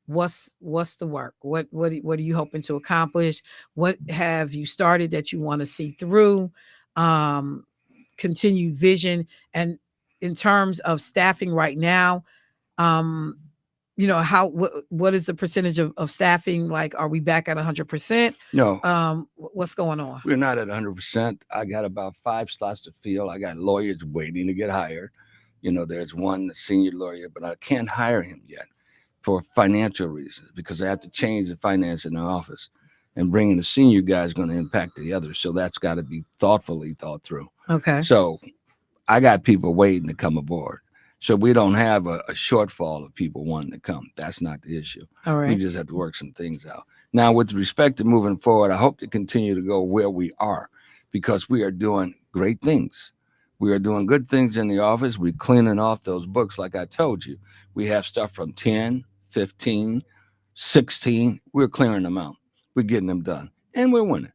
what's the work? What are you hoping to accomplish? What have you started that you want to see through? Continued vision, and in terms of staffing right now, you know, what is the percentage of staffing? Like, are we back at 100%? No. What's going on? We're not at 100%. I got about 5 slots to fill. I got lawyers waiting to get hired. You know, there's one senior lawyer, but I can't hire him yet for financial reasons because I have to change the finance in the office, and bringing the senior guy is going to impact the others. So that's got to be thoughtfully thought through. Okay. So I got people waiting to come aboard. So we don't have a shortfall of people wanting to come. That's not the issue. All right. We just have to work some things out. Now, with respect to moving forward, I hope to continue to go where we are because we are doing great things. We are doing good things in the office. We're cleaning off those books like I told you. We have stuff from 10, 15, 16. We're clearing them out. We're getting them done. And we're winning.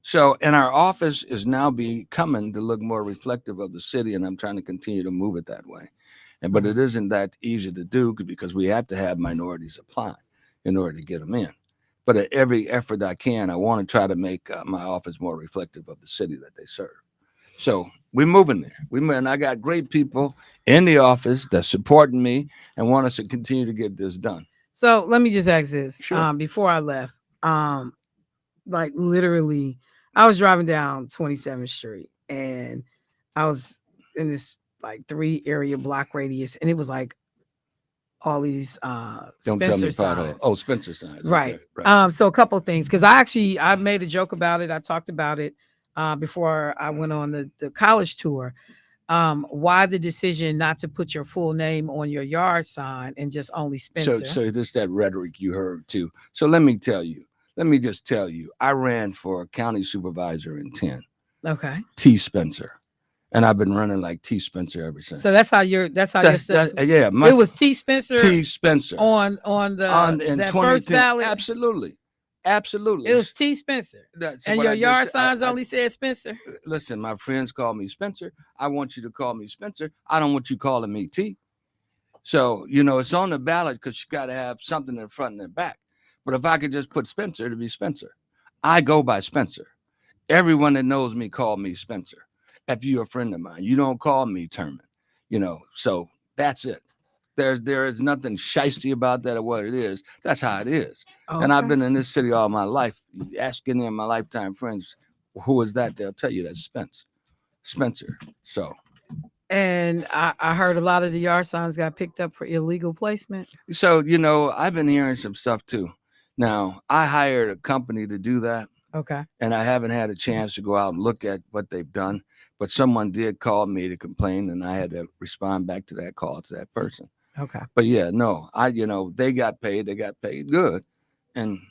So, and our office is now becoming to look more reflective of the city, and I'm trying to continue to move it that way. But it isn't that easy to do because we have to have minorities apply in order to get them in. But at every effort I can, I want to try to make my office more reflective of the city that they serve. So we're moving there. And I got great people in the office that's supporting me and want us to continue to get this done. So let me just ask this. Sure. Before I left, like literally, I was driving down 27th Street and I was in this like 3 area block radius, and it was like all these Don't tell me Spencer pothole. signs. Oh, Spencer signs. Right. Okay, right. So a couple of things, because I made a joke about it. I talked about it before I went on the college tour. Why the decision not to put your full name on your yard sign and just only Spencer? So there's that rhetoric you heard too. So let me just tell you, I ran for county supervisor in 10. Okay. T. Spencer. And I've been running like T. Spencer ever since. So that's how your stuff. Yeah, it was T. Spencer. T. Spencer on that first ballot. Absolutely. It was T. Spencer. And your yard signs only said Spencer. Listen, my friends call me Spencer. I want you to call me Spencer. I don't want you calling me T. So, it's on the ballot because you got to have something in front and in back. But if I could just put Spencer, it'd be Spencer. I go by Spencer. Everyone that knows me call me Spencer. If you're a friend of mine, you don't call me Terman. So that's it. There is nothing shisty about that or what it is. That's how it is. Okay. And I've been in this city all my life. Ask any of my lifetime friends, who is that? They'll tell you that's Spencer. So. And I heard a lot of the yard signs got picked up for illegal placement. So, I've been hearing some stuff too. Now, I hired a company to do that. Okay. And I haven't had a chance to go out and look at what they've done. But someone did call me to complain, and I had to respond back to that call to that person. Okay. But yeah, no, they got paid. They got paid good. And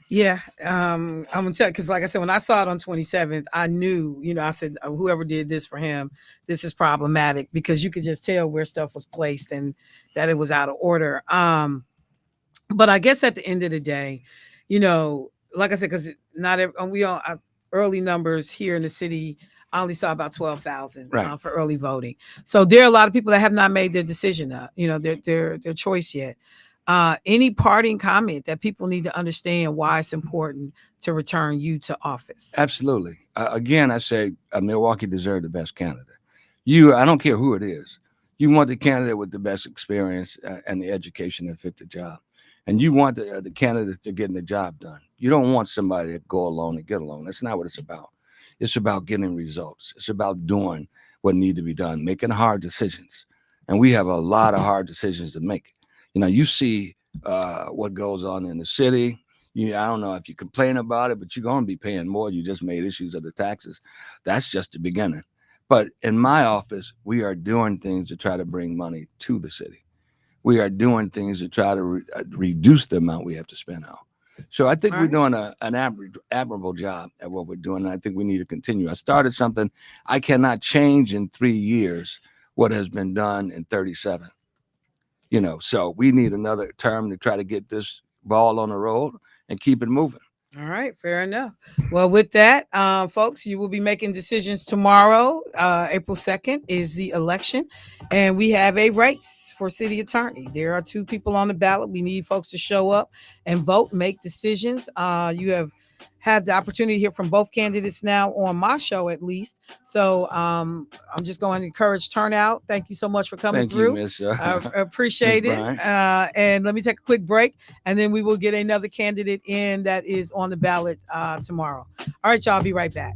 yeah, I'm gonna tell you, because like I said, when I saw it on 27th, I knew, I said, whoever did this for him, this is problematic, because you could just tell where stuff was placed and that it was out of order. But I guess at the end of the day, like I said, because we all early numbers here in the city, I only saw about 12,000 for early voting. So there are a lot of people that have not made their decision, their choice yet. Any parting comment that people need to understand why it's important to return you to office? Absolutely. Again, I say Milwaukee deserves the best candidate. I don't care who it is. You want the candidate with the best experience and the education that fit the job. And you want the candidate to get the job done. You don't want somebody to go alone and get alone. That's not what it's about. It's about getting results. It's about doing what needs to be done, making hard decisions. And we have a lot of hard decisions to make. You see what goes on in the city. I don't know if you complain about it, but you're going to be paying more. You just made issues of the taxes. That's just the beginning. But in my office, we are doing things to try to bring money to the city. We are doing things to try to reduce the amount we have to spend out. So I think we're doing an admirable job at what we're doing. And I think we need to continue. I started something. I cannot change in 3 years what has been done in 37. So we need another term to try to get this ball on the road and keep it moving. All right, fair enough. Well, with that, folks, you will be making decisions tomorrow. April 2nd is the election, and we have a race for city attorney. There are 2 people on the ballot. We need folks to show up and vote, make decisions. You have had the opportunity to hear from both candidates now on my show, at least. So I'm just going to encourage turnout. Thank you so much for coming through. Thank you, Miss. I appreciate it. And let me take a quick break, and then we will get another candidate in that is on the ballot tomorrow. All right, y'all, I'll be right back.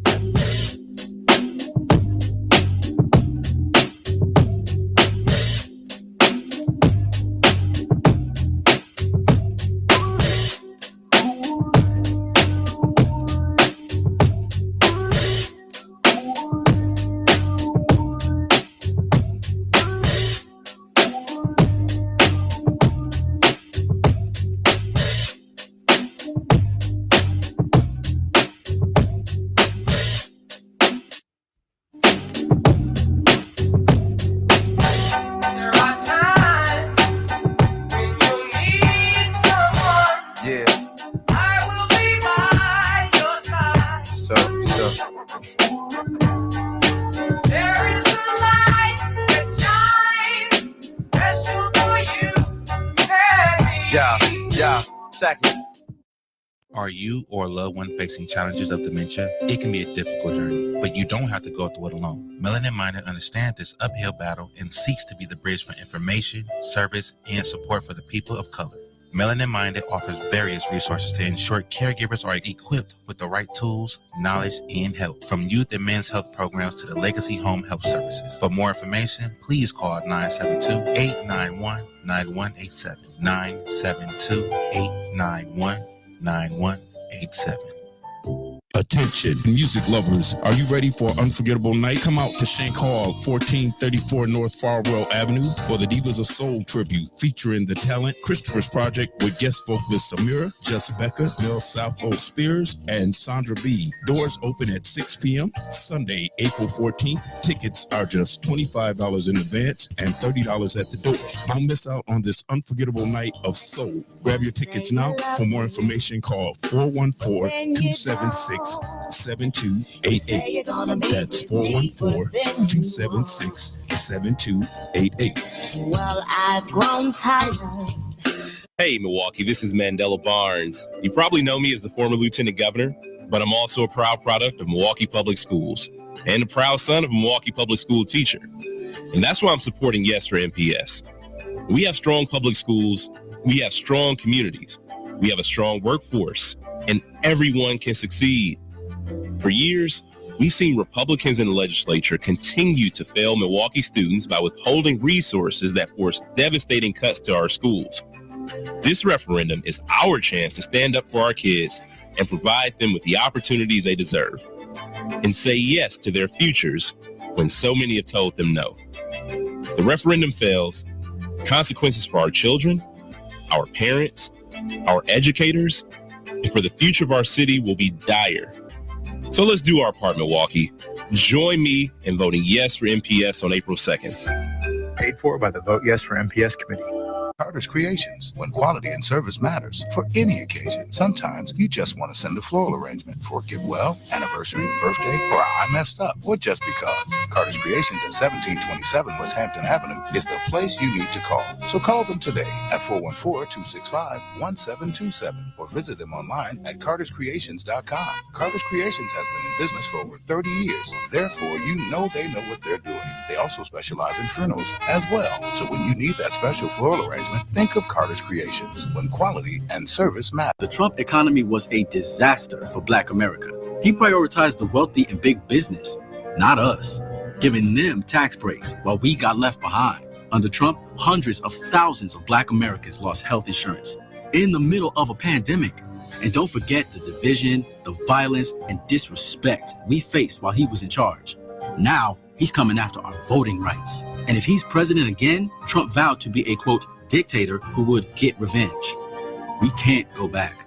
Are you or a loved one facing challenges of dementia? It can be a difficult journey, but you don't have to go through it alone. Melanin Minded understands this uphill battle and seeks to be the bridge for information, service, and support for the people of color. Melanin Minded offers various resources to ensure caregivers are equipped with the right tools, knowledge, and help, from youth and men's health programs to the Legacy Home Health Services. For more information, please call 972-891-9187, 972-891-9187. Attention, music lovers. Are you ready for an unforgettable night? Come out to Shank Hall, 1434 North Farwell Avenue for the Divas of Soul tribute, featuring the talent Christopher's Project with guest vocalists Samira, Just Becca, Mel Salfo Spears, and Sandra B. Doors open at 6 p.m. Sunday, April 14th. Tickets are just $25 in advance and $30 at the door. Don't miss out on this unforgettable night of soul. Grab your tickets now. For more information, call 414-276-7288. That's 414-276-7288. Well, I've grown tired. Hey, Milwaukee, this is Mandela Barnes. You probably know me as the former lieutenant governor, but I'm also a proud product of Milwaukee Public Schools and a proud son of a Milwaukee Public School teacher. And that's why I'm supporting Yes for MPS. We have strong public schools, we have strong communities, we have a strong workforce, and everyone can succeed. For years, we've seen Republicans in the legislature continue to fail Milwaukee students by withholding resources that force devastating cuts to our schools. This referendum is our chance to stand up for our kids and provide them with the opportunities they deserve, and say yes to their futures when so many have told them no. If the referendum fails, consequences for our children, our parents, our educators, and for the future of our city will be dire. So let's do our part, Milwaukee. Join me in voting yes for MPS on April 2nd. Paid for by the Vote Yes for MPS committee. Carter's Creations, when quality and service matters for any occasion. Sometimes you just want to send a floral arrangement for a get well, anniversary, birthday, or I messed up, or just because. Carter's Creations at 1727 West Hampton Avenue is the place you need to call. So call them today at 414-265-1727 or visit them online at carterscreations.com. Carter's Creations has been in business for over 30 years. Therefore, you know they know what they're doing. They also specialize in funerals as well. So when you need that special floral arrangement, think of Carter's Creations, when quality and service matter. The Trump economy was a disaster for Black America. He prioritized the wealthy and big business, not us, giving them tax breaks while we got left behind. Under Trump, hundreds of thousands of Black Americans lost health insurance in the middle of a pandemic. And don't forget the division, the violence, and disrespect we faced while he was in charge. Now, he's coming after our voting rights. And if he's president again, Trump vowed to be a, quote, dictator who would get revenge. We can't go back.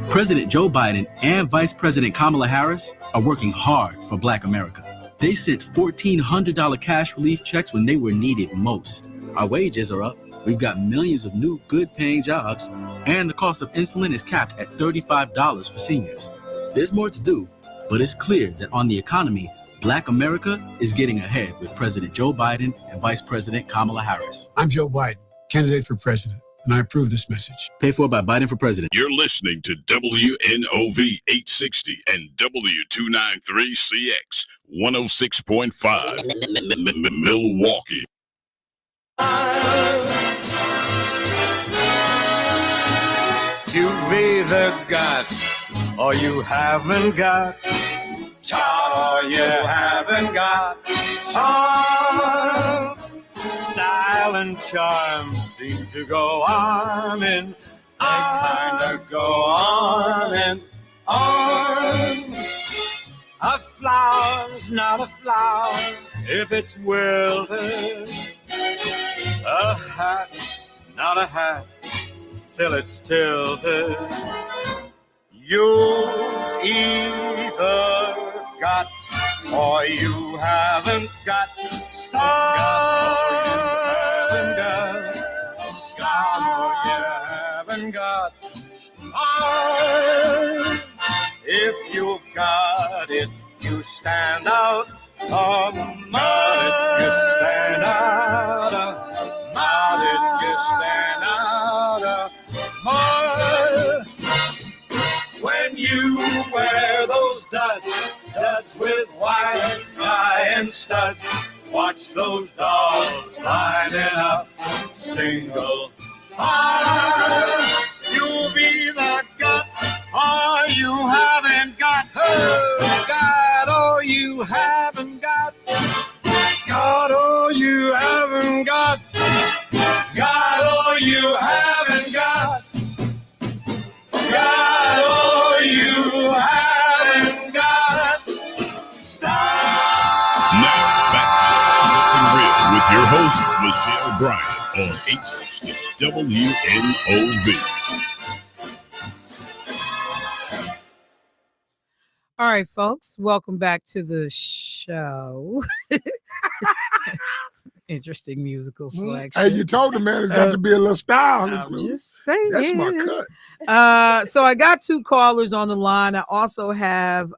President Joe Biden and Vice President Kamala Harris are working hard for Black America. They sent $1,400 cash relief checks when they were needed most. Our wages are up. We've got millions of new good-paying jobs, and the cost of insulin is capped at $35 for seniors. There's more to do, but it's clear that on the economy, Black America is getting ahead with President Joe Biden and Vice President Kamala Harris. I'm Joe Biden, candidate for president, and I approve this message. Paid for by Biden for president. You're listening to WNOV 860 and W293CX 106.5 Milwaukee. You've either got or you haven't got charm, or you haven't got charm. Style and charm seem to go on and kind of go on and on. A flower's not a flower if it's wilted. A hat's not a hat till it's tilted. You've either got or you haven't got style, or you haven't got style. If you've got it, you stand out. Not if you stand out. Not if you stand out. When you wear those duds with white tie and studs, watch those dolls lining up single file. you haven't got. Got all you haven't got. Got all you haven't got. Got all you haven't got. Stop. Now back to Say Something Real with your host, Michelle Bryant on 860 WNOV. All right, folks, welcome back to the show. Interesting musical selection. Hey, you told the man it's got to be a little style. I'm just saying. That's my cut. So I got 2 callers on the line. I also have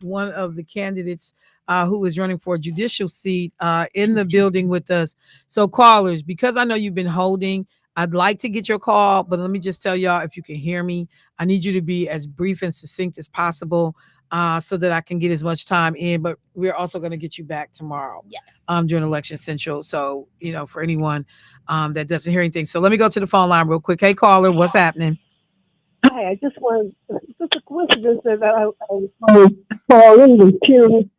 one of the candidates who is running for a judicial seat in the building with us. So callers, because I know you've been holding, I'd like to get your call, but let me just tell y'all, if you can hear me, I need you to be as brief and succinct as possible so that I can get as much time in. But we're also going to get you back tomorrow. Yes. During Election Central. So, for anyone that doesn't hear anything. So let me go to the phone line real quick. Hey, caller, what's happening? Hi, I just wanted, just a coincidence that I was calling when Karen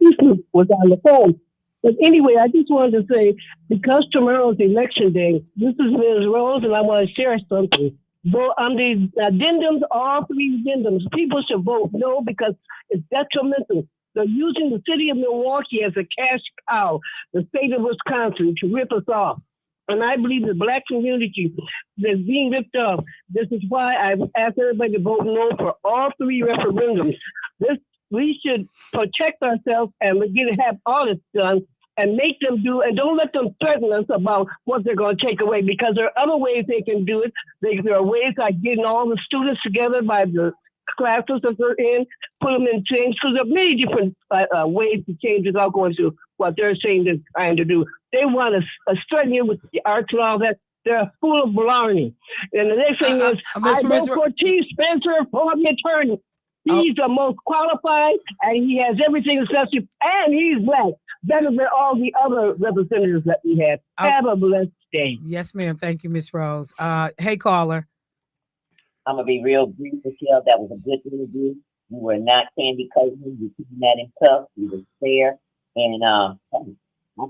was on the phone. But anyway, I just wanted to say, because tomorrow is election day, this is Ms. Rose, and I want to share something. Vote on the addendums, all 3 addendums. People should vote no because it's detrimental. They're using the city of Milwaukee as a cash cow, the state of Wisconsin, to rip us off. And I believe the Black community is being ripped off. This is why I've asked everybody to vote no for all 3 referendums. We should protect ourselves, and we're going to have all this done and make them do, and don't let them threaten us about what they're going to take away, because there are other ways they can do it. There are ways like getting all the students together by the classes that they're in, put them in change, because there are many different ways to change without going to what they're saying they're trying to do. They want to threaten you with the arts and all that. They're full of blarney. And the next thing is, I vote for T. Spencer for the attorney. He's the most qualified, and he has everything necessary, and he's Black, better than all the other representatives that we have. Have a blessed day. Yes, ma'am. Thank you, Miss Rose. Hey, caller. I'm going to be real brief, Michelle. That was a good interview. You were not candy coating. You keeping that in tough. You were fair. And I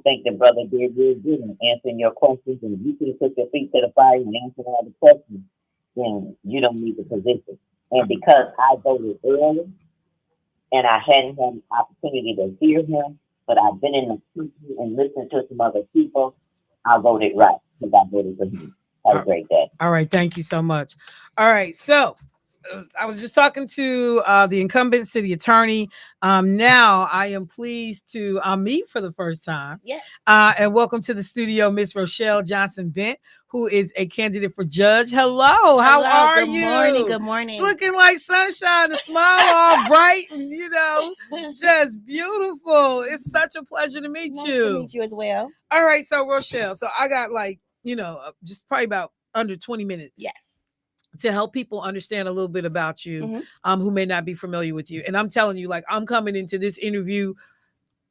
think the brother did real good in answering your questions. And if you could have put your feet to the fire and answered all the questions, then you don't need the position. And because I voted early and I hadn't had an opportunity to hear him, but I've been in the country and listened to some other people, I voted right because I voted for him. Have a great day. All right. Thank you so much. All right. So I was just talking to the incumbent city attorney. Now I am pleased to meet for the first time. Yes. And welcome to the studio, Miss Rochelle Johnson-Bent, who is a candidate for judge. Hello. How are you? Good morning. Good morning. Looking like sunshine, a smile all bright, and just beautiful. It's such a pleasure to meet Nice you. to meet you as well. All right. So Rochelle, I got just probably about under 20 minutes. Yes. To help people understand a little bit about you, who may not be familiar with you. And I'm telling you, I'm coming into this interview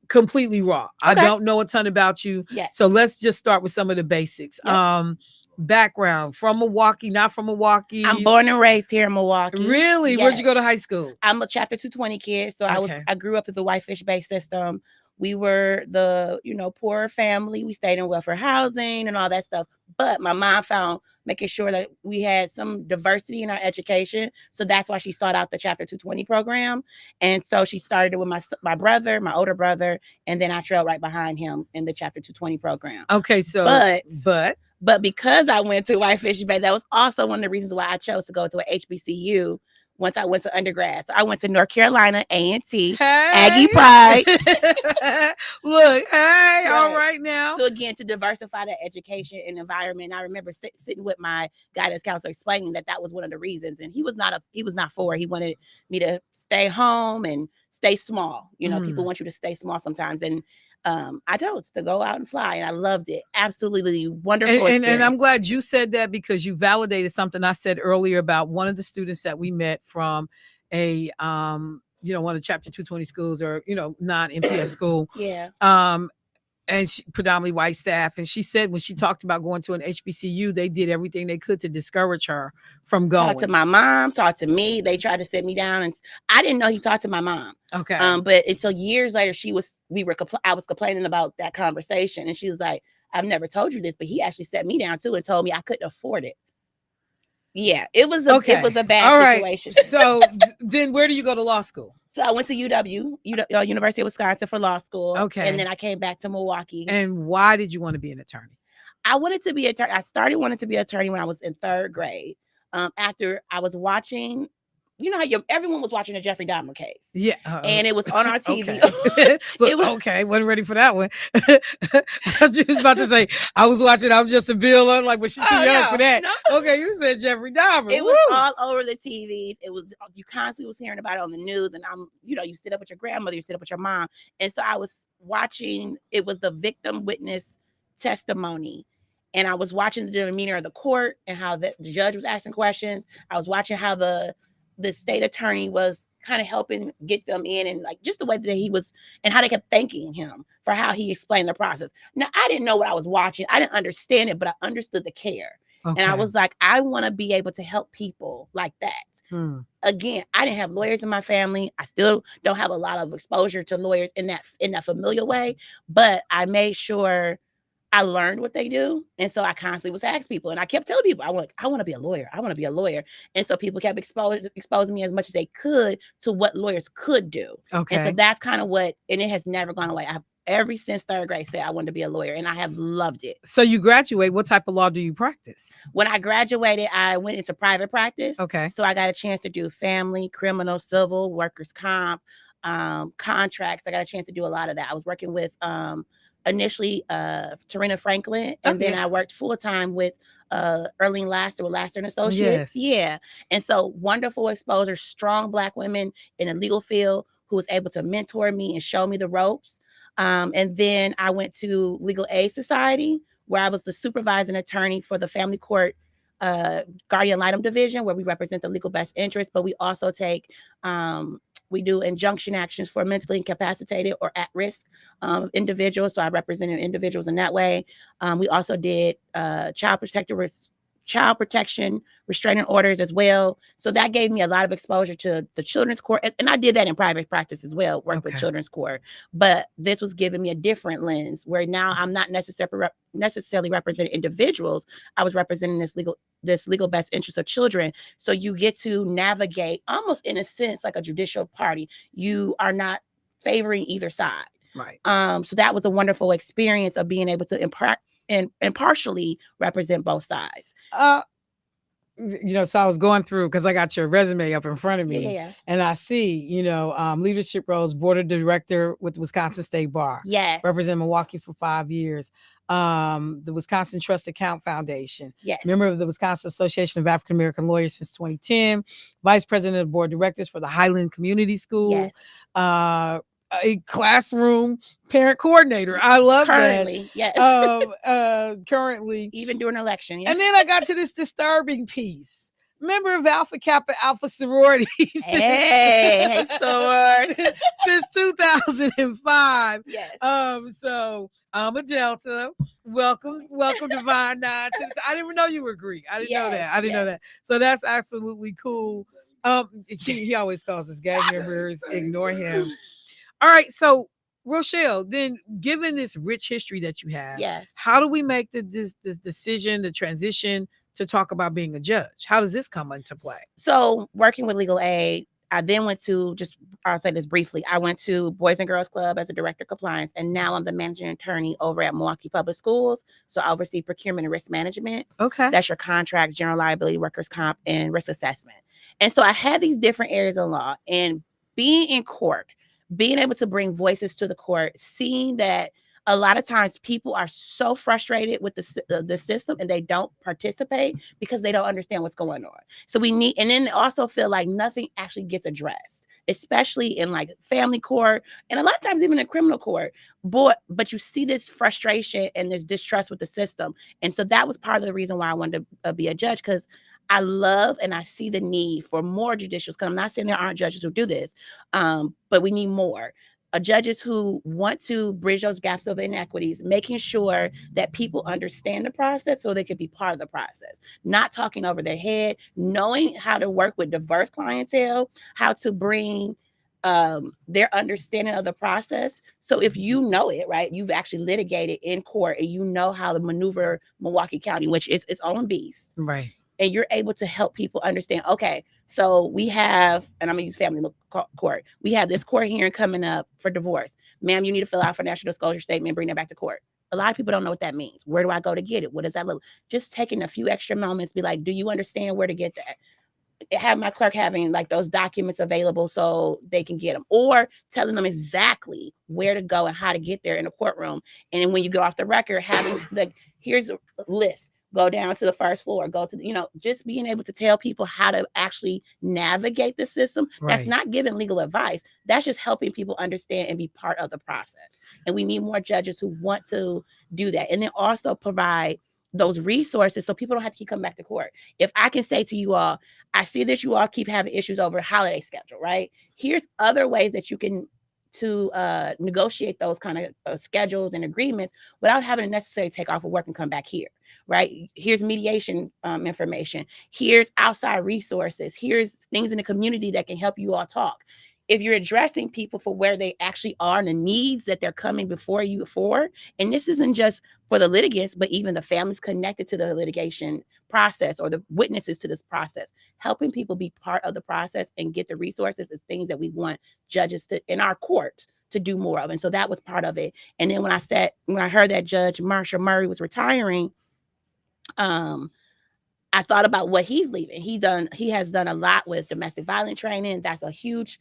completely raw. I don't know a ton about you. Yes. So let's just start with some of the basics. Yep. Background, from Milwaukee, not from Milwaukee. I'm born and raised here in Milwaukee. Really? Yes. Where'd you go to high school? I'm a Chapter 220 kid. So I grew up in the Whitefish Bay system. We were the, poor family. We stayed in welfare housing and all that stuff. But my mom found making sure that we had some diversity in our education. So that's why she sought out the Chapter 220 program. And so she started it with my brother, my older brother, and then I trailed right behind him in the Chapter 220 program. Okay, so but because I went to Whitefish Bay, that was also one of the reasons why I chose to go to a HBCU once I went to undergrad. So I went to North Carolina, A&T, Aggie Pride. Look, hey, all right now. So again, to diversify the education and environment, I remember sitting with my guidance counselor explaining that was one of the reasons. And he was not for it. He wanted me to stay home and stay small. People want you to stay small sometimes. And I chose to go out and fly, and I loved it. Absolutely wonderful and I'm glad you said that, because you validated something I said earlier about one of the students that we met from a one of the Chapter 220 schools, or non-MPS school. Yeah. and predominantly white staff. And she said when she talked about going to an HBCU, they did everything they could to discourage her from going. Talked to my mom, talked to me. They tried to sit me down, and I didn't know he talked to my mom. Okay. But until years later, I was complaining about that conversation, and she was like, "I've never told you this, but he actually set me down too and told me I couldn't afford it." Yeah, it was a bad situation. So then where do you go to law school? So I went to University of Wisconsin for law school. Okay. And then I came back to Milwaukee. And why did you want to be an attorney? I wanted to be an attorney. I started wanting to be an attorney when I was in 3rd grade. After I was watching, you know how everyone was watching the Jeffrey Dahmer case. Yeah. And it was on our TV. Okay. Wasn't ready for that one. I was just about to say, I was watching I'm Just a Bill. I'm like, but she's too young for that. No. Okay, you said Jeffrey Dahmer. It was all over the TVs. It was, you constantly was hearing about it on the news. And you sit up with your grandmother, you sit up with your mom. And so I was watching, it was the victim witness testimony. And I was watching the demeanor of the court and how the judge was asking questions. I was watching how the state attorney was kind of helping get them in, and like just the way that he was, and how they kept thanking him for how he explained the process. Now, I didn't know what I was watching. I didn't understand it, but I understood the care. Okay. And I was like, I want to be able to help people like that. Again, I didn't have lawyers in my family. I still don't have a lot of exposure to lawyers in that familiar way, but I made sure I learned what they do. And so I constantly was asking people, and I kept telling people, I want to be a lawyer. I want to be a lawyer. And so people kept exposing me as much as they could to what lawyers could do. Okay. And so that's kind of and it has never gone away. I've ever since 3rd grade said I wanted to be a lawyer, and I have loved it. So you graduate, what type of law do you practice? When I graduated, I went into private practice. Okay. So I got a chance to do family, criminal, civil, workers' comp, contracts. I got a chance to do a lot of that. I was working with, initially Tarina Franklin, and then I worked full-time with Erlene Laster with Laster and Associates. Yes. Yeah. And so wonderful exposure, strong Black women in the legal field who was able to mentor me and show me the ropes. And then I went to Legal Aid Society, where I was the supervising attorney for the family court guardian litem division, where we represent the legal best interest, but we also take we do injunction actions for mentally incapacitated or at-risk individuals. So I represented individuals in that way. We also did child protection restraining orders as well. So that gave me a lot of exposure to the children's court. And I did that in private practice as well, work with children's court. But this was giving me a different lens, where now I'm not necessarily representing individuals. I was representing this legal best interest of children. So you get to navigate almost in a sense like a judicial party. You are not favoring either side. Right. So that was a wonderful experience of being able to impartially represent both sides. So I was going through, because I got your resume up in front of me, and I see, leadership roles, board of director with the Wisconsin State Bar. Yes. Represent Milwaukee for 5 years. The Wisconsin Trust Account Foundation. Yes. Member of the Wisconsin Association of African American Lawyers since 2010. Vice president of the board of directors for the Highland Community School. Yes. A classroom parent coordinator. I love currently, that. Yes. Currently. Even during election. Yes. And then I got to this disturbing piece. Member of Alpha Kappa Alpha sororities. Hey, sorors. Since 2005. Yes. So I'm a Delta. Welcome, Divine Nine. I didn't even know you were Greek. I didn't know that. I didn't know that. So that's absolutely cool. He always calls us gang members. Ignore him. All right, so Rochelle, then given this rich history that you have, yes, how do we make this decision, the transition to talk about being a judge? How does this come into play? So working with legal aid, I then went to, I'll say this briefly, I went to Boys and Girls Club as a director of compliance, and now I'm the managing attorney over at Milwaukee Public Schools. So I oversee procurement and risk management. Okay. That's your contract, general liability, workers' comp, and risk assessment. And so I had these different areas of law, and being in court, being able to bring voices to the court, seeing that a lot of times people are so frustrated with the system and they don't participate because they don't understand what's going on. So and then they also feel like nothing actually gets addressed, especially in like family court and a lot of times even in criminal court. But you see this frustration and this distrust with the system. And so that was part of the reason why I wanted to be a judge, because I love and I see the need for more judicials. Because I'm not saying there aren't judges who do this, but we need more. judges who want to bridge those gaps of inequities, making sure that people understand the process so they can be part of the process, not talking over their head, knowing how to work with diverse clientele, how to bring their understanding of the process. So if you know it, right, you've actually litigated in court and you know how to maneuver Milwaukee County, which is its own beast. Right. And you're able to help people understand, okay, so we have, and I'm gonna use family court. We have this court hearing coming up for divorce. Ma'am, you need to fill out financial disclosure statement, bring that back to court. A lot of people don't know what that means. Where do I go to get it? What does that look? Just taking a few extra moments, be like, do you understand where to get that? Have my clerk having like those documents available so they can get them, or telling them exactly where to go and how to get there in the courtroom. And then when you go off the record, having like, here's a list, go down to the first floor, go to, you know, just being able to tell people how to actually navigate the system. Right. That's not giving legal advice. That's just helping people understand and be part of the process. And we need more judges who want to do that. And then also provide those resources so people don't have to keep coming back to court. If I can say to you all, I see that you all keep having issues over holiday schedule, right? Here's other ways that you can negotiate those kind of schedules and agreements without having to necessarily take off of work and come back here, right? Here's mediation information. Here's outside resources. Here's things in the community that can help you all talk. If you're addressing people for where they actually are and the needs that they're coming before you for, and this isn't just for the litigants, but even the families connected to the litigation process or the witnesses to this process, helping people be part of the process and get the resources is things that we want judges to, in our court, to do more of. And so that was part of it. And then when I heard that Judge Marshall Murray was retiring, I thought about what he's leaving. He has done a lot with domestic violence training. That's a huge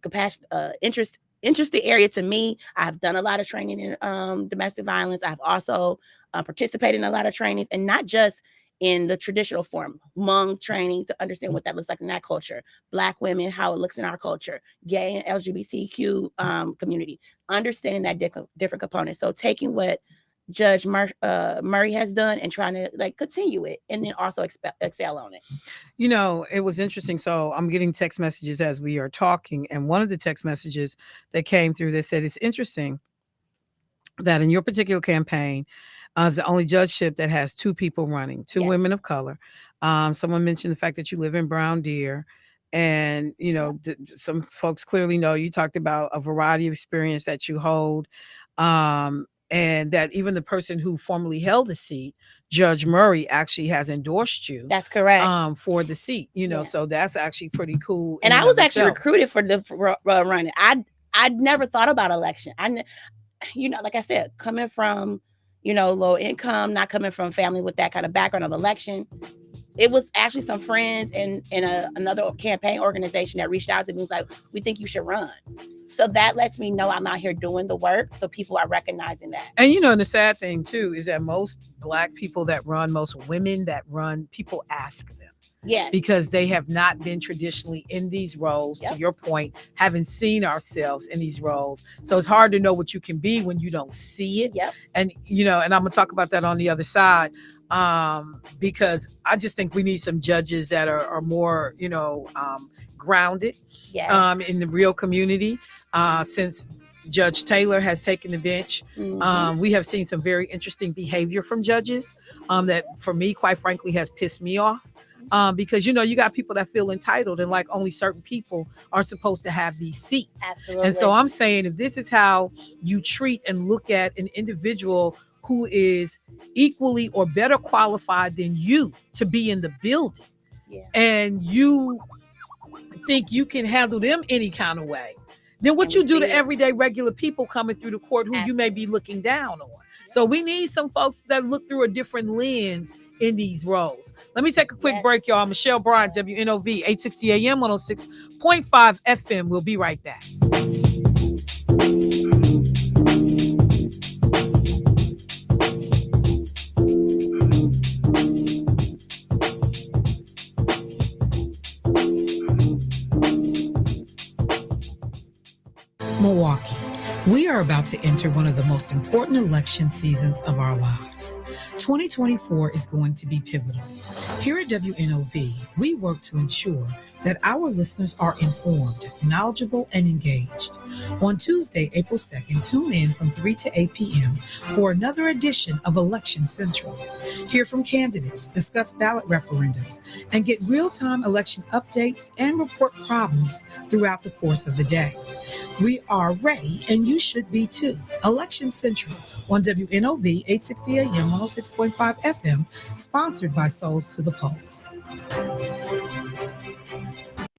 interesting area to me. I've done a lot of training in domestic violence. I've also participated in a lot of trainings, and not just in the traditional form, Hmong training to understand what that looks like in that culture, Black women, how it looks in our culture, gay and LGBTQ community, understanding that different components. So taking what Judge Murray has done and trying to like continue it and then also excel on it. You know, it was interesting. So I'm getting text messages as we are talking. And one of the text messages that came through that said, it's interesting that in your particular campaign is the only judgeship that has two people running, two women of color. Someone mentioned the fact that you live in Brown Deer. And, you know, some folks clearly know you talked about a variety of experience that you hold. And that even the person who formerly held the seat, Judge Murray, actually has endorsed you. That's correct. For the seat, you know, so that's actually pretty cool. And I was actually recruited for the running. I'd never thought about election. You know, like I said, coming from, you know, low income, not coming from family with that kind of background of election. It was actually some friends and another campaign organization that reached out to me and was like, we think you should run. So that lets me know I'm out here doing the work. So people are recognizing that. And, you know, and the sad thing, too, is that most Black people that run, most women that run, people ask them. Yes. Because they have not been traditionally in these roles, to your point, haven't seen ourselves in these roles. So it's hard to know what you can be when you don't see it. Yep. And, you know, and I'm going to talk about that on the other side, because I just think we need some judges that are more, you know, grounded in the real community. Since Judge Taylor has taken the bench, we have seen some very interesting behavior from judges that, for me, quite frankly, has pissed me off. Because, you know, you got people that feel entitled and like only certain people are supposed to have these seats. Absolutely. And so I'm saying, if this is how you treat and look at an individual who is equally or better qualified than you to be in the building, and you think you can handle them any kind of way, then what you do to everyday regular people coming through the court who you may be looking down on. So we need some folks that look through a different lens in these roles. Let me take a quick break, y'all. Michelle Bryant, WNOV, 860 AM, 106.5 FM. We'll be right back. Milwaukee, we are about to enter one of the most important election seasons of our lives. 2024 is going to be pivotal. Here at WNOV, we work to ensure that our listeners are informed, knowledgeable, and engaged. On Tuesday, April 2nd, tune in from 3 to 8 p.m. for another edition of Election Central. Hear from candidates, discuss ballot referendums, and get real-time election updates and report problems throughout the course of the day. We are ready, and you should be too. Election Central on WNOV 860 AM 106.5 FM, sponsored by Souls to the Polls.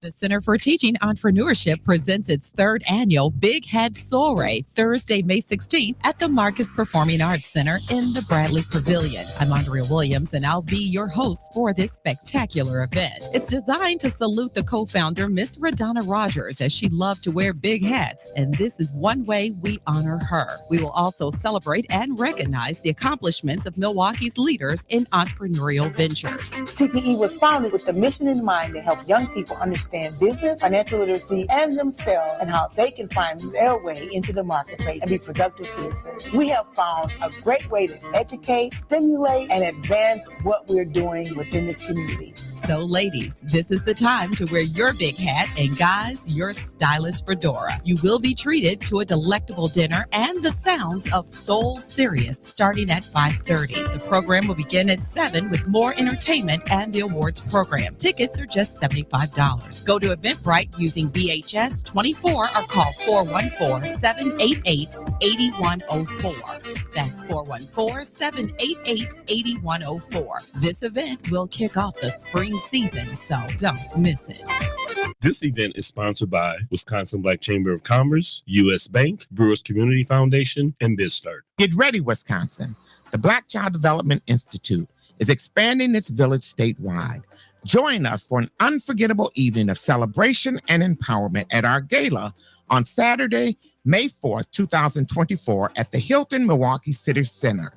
The Center for Teaching Entrepreneurship presents its third annual Big Head Soiree, Thursday, May 16th at the Marcus Performing Arts Center in the Bradley Pavilion. I'm Andrea Williams, and I'll be your host for this spectacular event. It's designed to salute the co-founder, Miss Radonna Rogers, as she loved to wear big hats, and this is one way we honor her. We will also celebrate and recognize the accomplishments of Milwaukee's leaders in entrepreneurial ventures. TTE was founded with the mission in mind to help young people understand business, financial literacy, and themselves, and how they can find their way into the marketplace and be productive citizens. We have found a great way to educate, stimulate, and advance what we're doing within this community. So ladies, this is the time to wear your big hat, and guys, your stylish fedora. You will be treated to a delectable dinner and the sounds of Soul Sirius starting at 5:30. The program will begin at 7 with more entertainment and the awards program. Tickets are just $75. Go to Eventbrite using VHS 24 or call 414-788-8104. That's 414-788-8104. This event will kick off the spring season, so don't miss it. This event is sponsored by Wisconsin Black Chamber of Commerce, U.S. Bank, Brewers Community Foundation, and BizStart. Get ready, Wisconsin. The Black Child Development Institute is expanding its village statewide. Join us for an unforgettable evening of celebration and empowerment at our gala on Saturday, May 4th, 2024 at the Hilton Milwaukee City Center.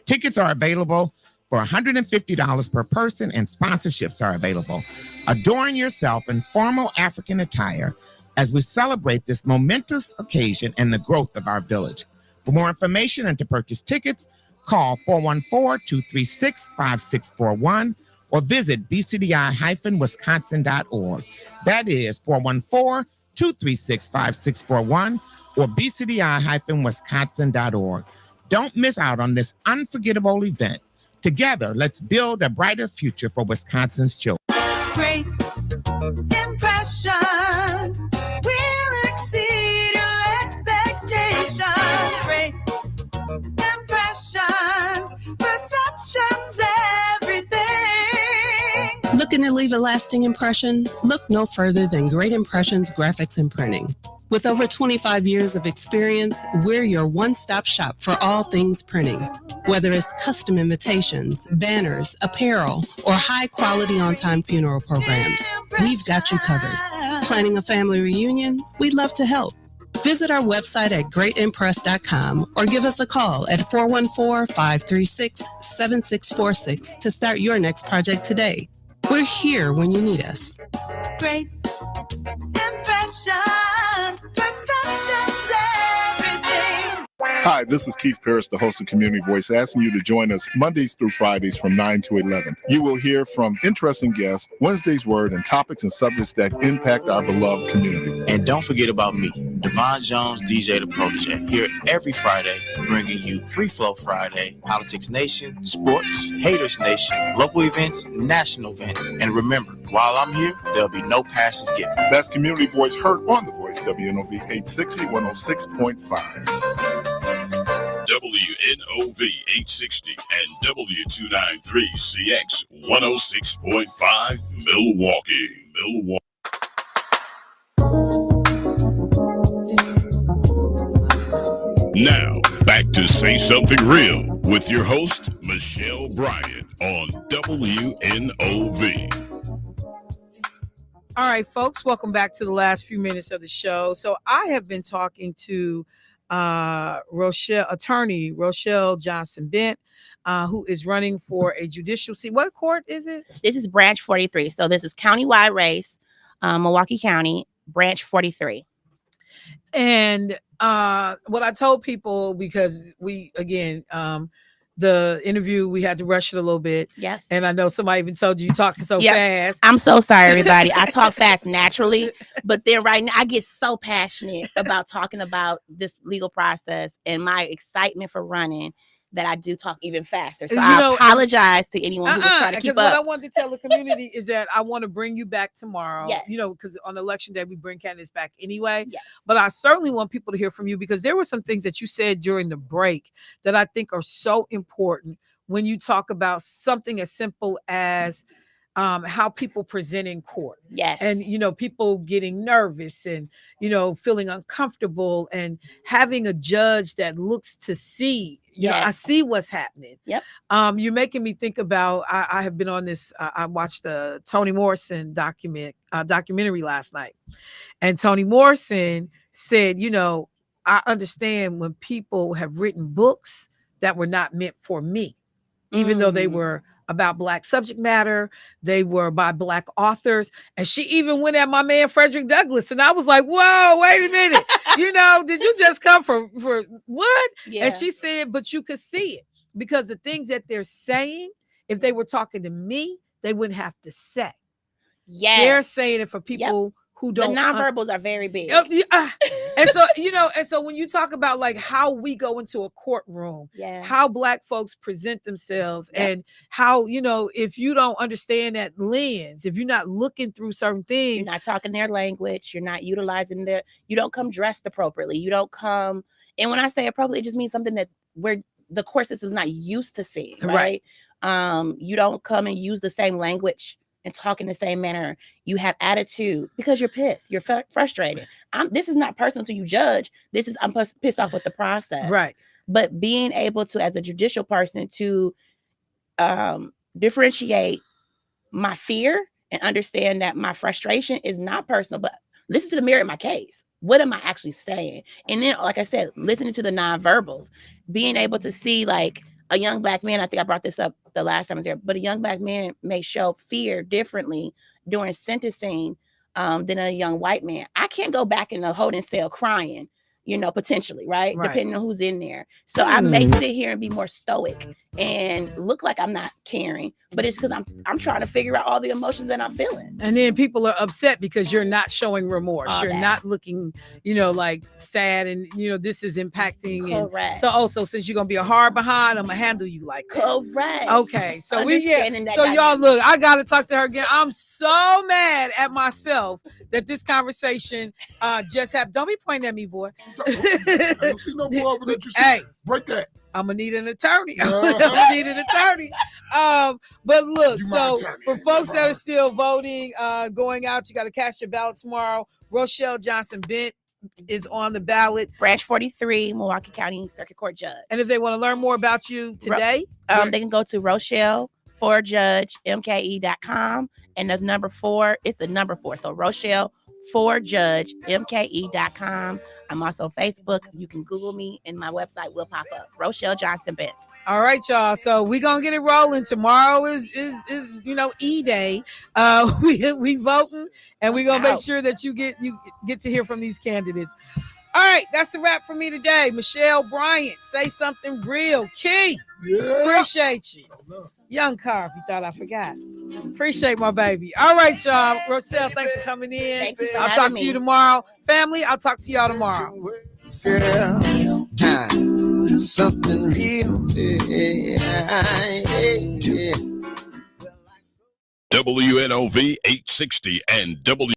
Tickets are available for $150 per person, and sponsorships are available. Adorn yourself in formal African attire as we celebrate this momentous occasion and the growth of our village. For more information and to purchase tickets, call 414-236-5641 or visit bcdi-wisconsin.org. That is 414-236-5641 or bcdi-wisconsin.org. Don't miss out on this unforgettable event. Together, let's build a brighter future for Wisconsin's children. Great impressions will exceed your expectations. Great impressions, perceptions, everything. Looking to leave a lasting impression? Look no further than Great Impressions Graphics and Printing. With over 25 years of experience, we're your one-stop shop for all things printing. Whether it's custom invitations, banners, apparel, or high-quality on-time funeral programs, we've got you covered. Planning a family reunion? We'd love to help. Visit our website at greatimpress.com or give us a call at 414-536-7646 to start your next project today. We're here when you need us. Great impressions, perceptions, everything. Hi, this is Keith Pierce, the host of Community Voice, asking you to join us Mondays through Fridays from 9 to 11. You will hear from interesting guests, Wednesday's Word, and topics and subjects that impact our beloved community. And don't forget about me, Devon Jones, DJ The Protege, here every Friday, bringing you Free Flow Friday, Politics Nation, Sports, Haters Nation, local events, national events. And remember, while I'm here, there'll be no passes given. That's Community Voice heard on The Voice, WNOV 860, 106.5. WNOV 860 and W293CX 106.5 Milwaukee. Now, back to Say Something Real with your host, Michelle Bryant on WNOV. All right, folks, welcome back to the last few minutes of the show. So I have been talking to attorney Rochelle Johnson-Bent, who is running for a judicial seat. What court is it? This is Branch 43. So this is countywide race, Milwaukee County, Branch 43. And what I told people, because we, again, the interview, we had to rush it a little bit. Yes. And I know somebody even told you talking so fast. I'm so sorry, everybody. I talk fast naturally, but then right now I get so passionate about talking about this legal process and my excitement for running that I do talk even faster. So I apologize to anyone who was trying to keep up. Because what I wanted to tell the community is that I want to bring you back tomorrow. Yes. You know, because on election day, we bring candidates back anyway. Yes. But I certainly want people to hear from you because there were some things that you said during the break that I think are so important when you talk about something as simple as how people present in court. Yes. And, you know, people getting nervous and, you know, feeling uncomfortable and having a judge that looks to see, you know, I see what's happening. Yep. You're making me think about, I have been on this, I watched the Toni Morrison documentary last night. And Toni Morrison said, you know, I understand when people have written books that were not meant for me, even though they were about Black subject matter, they were by Black authors. And she even went at my man Frederick Douglass. And I was like, whoa, wait a minute. You know, did you just come for what? Yeah. And she said, but you could see it because the things that they're saying, if they were talking to me, they wouldn't have to say. Yes. They're saying it for people who don't. The nonverbals are very big. And so, you know, and so when you talk about like how we go into a courtroom, how Black folks present themselves and how, you know, if you don't understand that lens, if you're not looking through certain things, you're not talking their language, you're not utilizing you don't come dressed appropriately. You don't come, and when I say appropriately, it just means something that where the court system is not used to seeing, right? You don't come and use the same language and talk in the same manner. You have attitude because you're pissed. You're frustrated. This is not personal to you, judge. This is I'm pissed off with the process. Right. But being able to, as a judicial person, to differentiate my fear and understand that my frustration is not personal, but listen to the mirror in my case. What am I actually saying? And then, like I said, listening to the nonverbals, being able to see like a young Black man, I think I brought this up the last time I was there, but a young Black man may show fear differently during sentencing than a young white man. I can't go back in the holding cell crying, you know, potentially, right? Depending on who's in there. So I may sit here and be more stoic and look like I'm not caring, but it's because I'm trying to figure out all the emotions that I'm feeling. And then people are upset because you're not showing remorse. You're not looking, you know, like sad, and you know this is impacting. Correct. And so also, since you're gonna be a hard behind, I'm gonna handle you like that. Correct. Okay. So y'all look, I gotta talk to her again. I'm so mad at myself that this conversation just happened. Don't be pointing at me, boy. I don't see no more over that you see. Hey, break that. I'm gonna need an attorney. I'm gonna need an attorney. But look, so for folks that are still voting, going out, you got to cast your ballot tomorrow. Rochelle Johnson Bent is on the ballot. Branch 43, Milwaukee County Circuit Court Judge. And if they want to learn more about you today, they can go to RochelleForJudgeMKE.com, and the number 4, it's the number 4. So RochelleForJudgeMKE.com. I'm also on Facebook. You can Google me and my website will pop up. Rochelle Johnson Bent. All right, y'all. So we're gonna get it rolling. Tomorrow is you know, E-Day. We voting, and we're gonna make sure that you get to hear from these candidates. All right, that's a wrap for me today. Michelle Bryant, say something real. Key, appreciate you. Young Carp, you thought I forgot. Appreciate my baby. All right, y'all. Rochelle, thanks for coming in. Thank you for I'll having talk me. to you tomorrow. Family, I'll talk to y'all tomorrow. Something real. WNOV 860 and